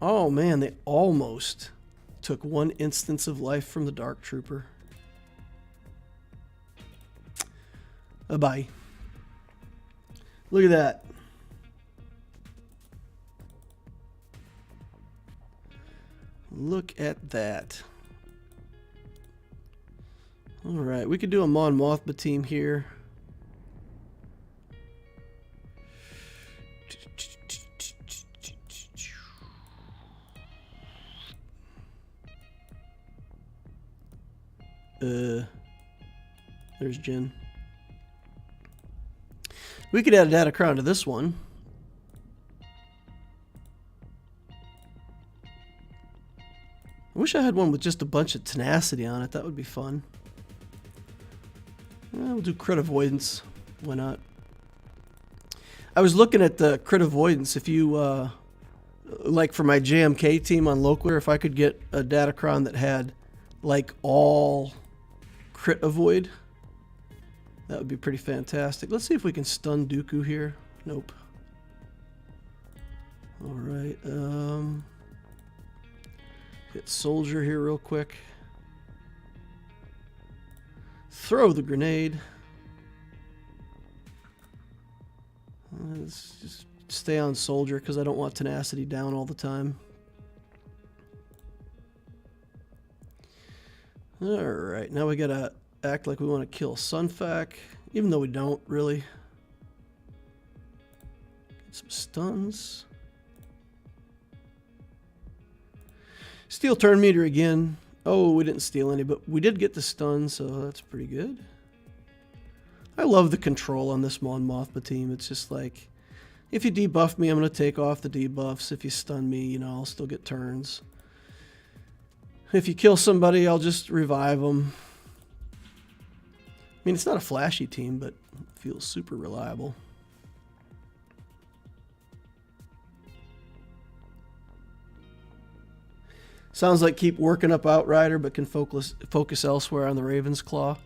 Speaker 1: Oh man, they almost took 1 instance of life from the Dark Trooper. Bye-bye. Look at that. Look at that. All right, we could do a Mon Mothma team here. There's Jin. We could add a Datacron to this one. wish I had one with just a bunch of tenacity on it. That would be fun. We'll do crit avoidance. Why not? I was looking at the crit avoidance. If you, like for my JMK team on Loquitur, if I could get a Datacron that had like all crit avoid, that would be pretty fantastic. Let's see if we can stun Dooku here. Nope. Alright, hit soldier here real quick. Throw the grenade. Let's just stay on soldier because I don't want tenacity down all the time. Alright, now we gotta act like we want to kill Sunfac, even though we don't really. Get some stuns. Steal turn meter again. Oh, we didn't steal any, but we did get the stun, so that's pretty good. I love the control on this Mon Mothma team. It's just like, if you debuff me, I'm going to take off the debuffs. If you stun me, you know, I'll still get turns. If you kill somebody, I'll just revive them. I mean, it's not a flashy team, but it feels super reliable. Sounds like keep working up Outrider, but can focus elsewhere on the Raven's Claw.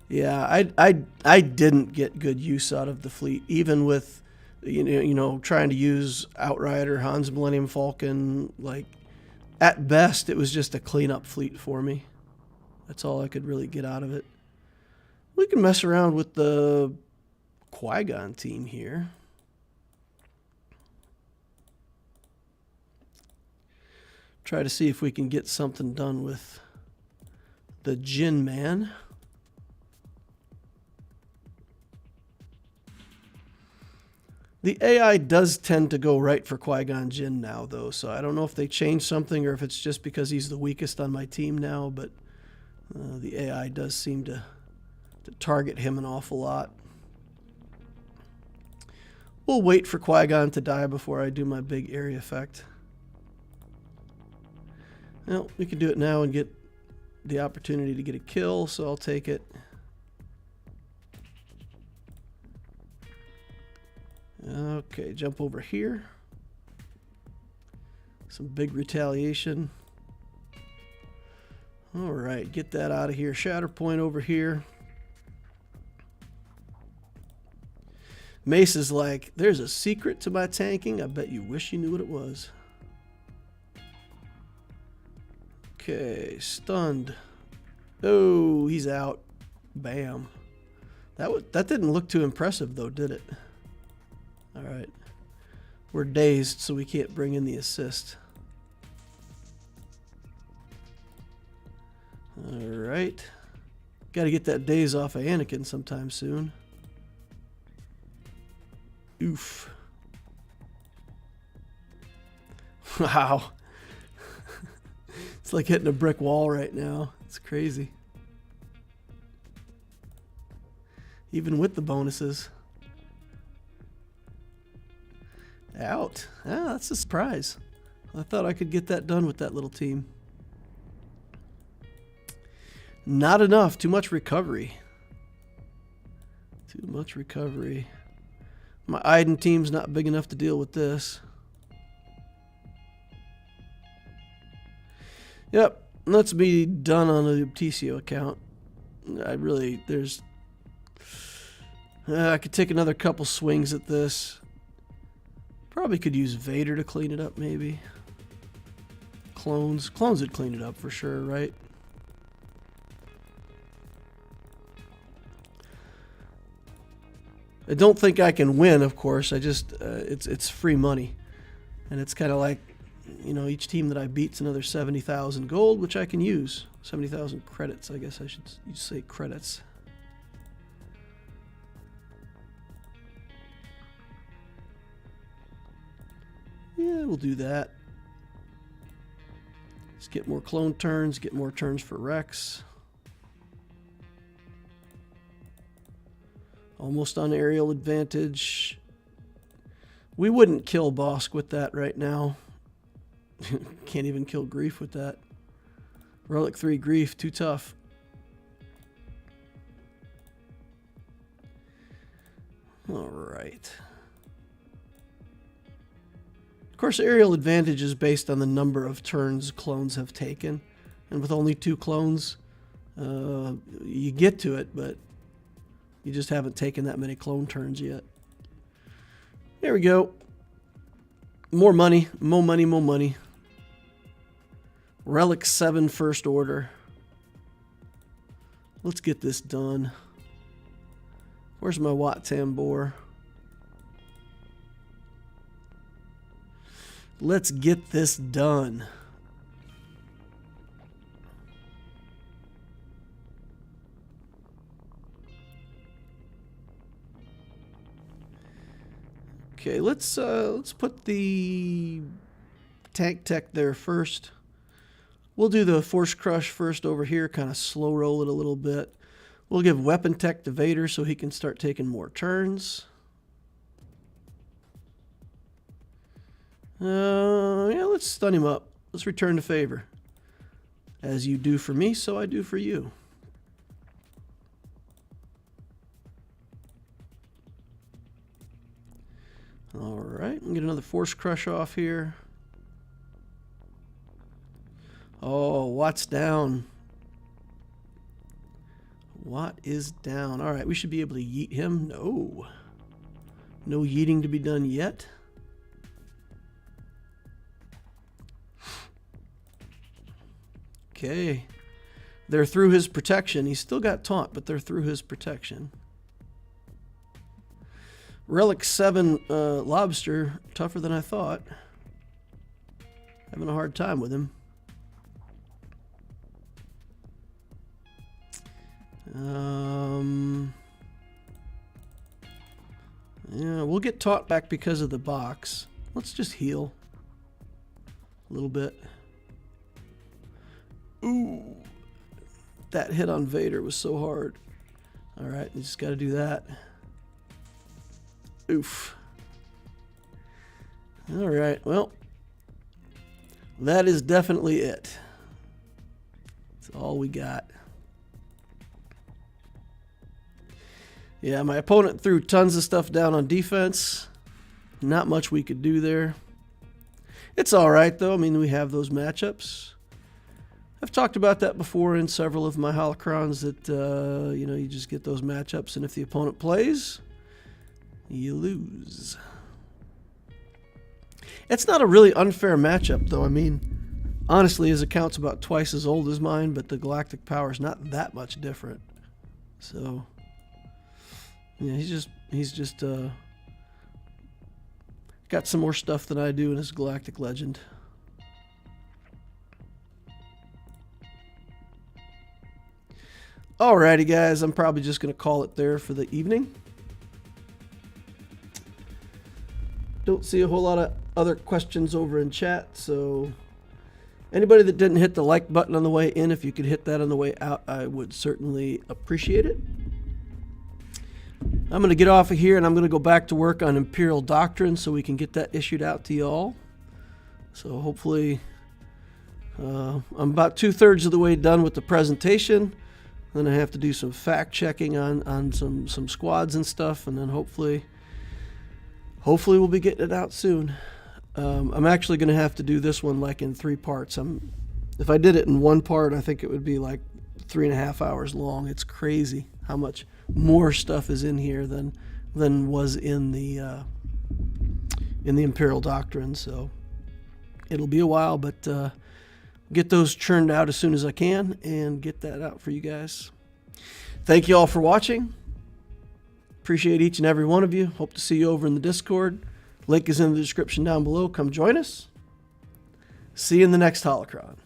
Speaker 1: Yeah, I didn't get good use out of the fleet, even with you know trying to use Outrider, Han's Millennium Falcon. Like at best, it was just a cleanup fleet for me. That's all I could really get out of it. We can mess around with the Qui-Gon team here. Try to see if we can get something done with the Jin Man. The AI does tend to go right for Qui-Gon Jinn now, though, so I don't know if they changed something or if it's just because he's the weakest on my team now, but the AI does seem to target him an awful lot. We'll wait for Qui-Gon to die before I do my big area effect. Well, we can do it now and get the opportunity to get a kill, so I'll take it. Okay, jump over here. Some big retaliation. All right, get that out of here. Shatterpoint over here. Mace is like, there's a secret to my tanking. I bet you wish you knew what it was. Okay, stunned. Oh, he's out. Bam. That didn't look too impressive though, did it? All right. We're dazed, so we can't bring in the assist. All right. Got to get that daze off of Anakin sometime soon. Oof. Wow. It's like hitting a brick wall right now. It's crazy. Even with the bonuses. Out. Ah, that's a surprise. I thought I could get that done with that little team. Not enough. Too much recovery. Too much recovery. My Iden team's not big enough to deal with this. Yep, let's be done on the Obticeo account. I could take another couple swings at this. Probably could use Vader to clean it up, maybe. Clones would clean it up for sure, right? I don't think I can win, of course. I just it's free money, and it's kind of like, you know, each team that I beat's another 70,000 gold, which I can use. 70,000 credits, I guess I should say credits. Yeah, we'll do that. Let's get more clone turns, get more turns for Rex. Almost on aerial advantage. We wouldn't kill Bosk with that right now. Can't even kill Grief with that. Relic 3 Grief, too tough. All right. Of course, aerial advantage is based on the number of turns clones have taken. And with only 2 clones, you get to it, but you just haven't taken that many clone turns yet. There we go. More money, more money, more money. Relic 7 first order. Let's get this done. Where's my Wat Tambor? Let's get this done. Okay, let's put the tank tech there first. We'll do the Force Crush first over here, kind of slow roll it a little bit. We'll give weapon tech to Vader so he can start taking more turns. Yeah, let's stun him up. Let's return the favor. As you do for me, so I do for you. All right, we'll get another Force Crush off here. Oh, Watt's down. Watt is down. All right, we should be able to yeet him. No. No yeeting to be done yet. Okay. They're through his protection. He's still got taunt, but they're through his protection. Relic 7 Lobster, tougher than I thought. Having a hard time with him. Yeah, we'll get taught back because of the box. Let's just heal a little bit. Ooh, that hit on Vader was so hard. All right, you just got to do that. Oof. All right, well, that is definitely it. That's all we got. Yeah, my opponent threw tons of stuff down on defense. Not much we could do there. It's all right, though. I mean, we have those matchups. I've talked about that before in several of my holocrons that, you know, you just get those matchups, and if the opponent plays, you lose. It's not a really unfair matchup, though. I mean, honestly, his account's about twice as old as mine, but the galactic power is not that much different. So, yeah, he's just got some more stuff than I do in his galactic legend. Alrighty, guys, I'm probably just going to call it there for the evening. Don't see a whole lot of other questions over in chat, so anybody that didn't hit the like button on the way in, if you could hit that on the way out, I would certainly appreciate it. I'm going to get off of here, and I'm going to go back to work on Imperial Doctrine so we can get that issued out to y'all. So hopefully I'm about 2/3 of the way done with the presentation. Then I have to do some fact checking on some squads and stuff, and then hopefully we'll be getting it out soon. I'm actually going to have to do this one like in 3 parts. If I did it in 1 part, I think it would be like 3.5 hours long. It's crazy how much more stuff is in here than was in the Imperial Doctrine. So it'll be a while, but get those churned out as soon as I can and get that out for you guys. Thank you all for watching. Appreciate each and every one of you. Hope to see you over in the Discord. Link is in the description down below. Come join us. See you in the next holocron.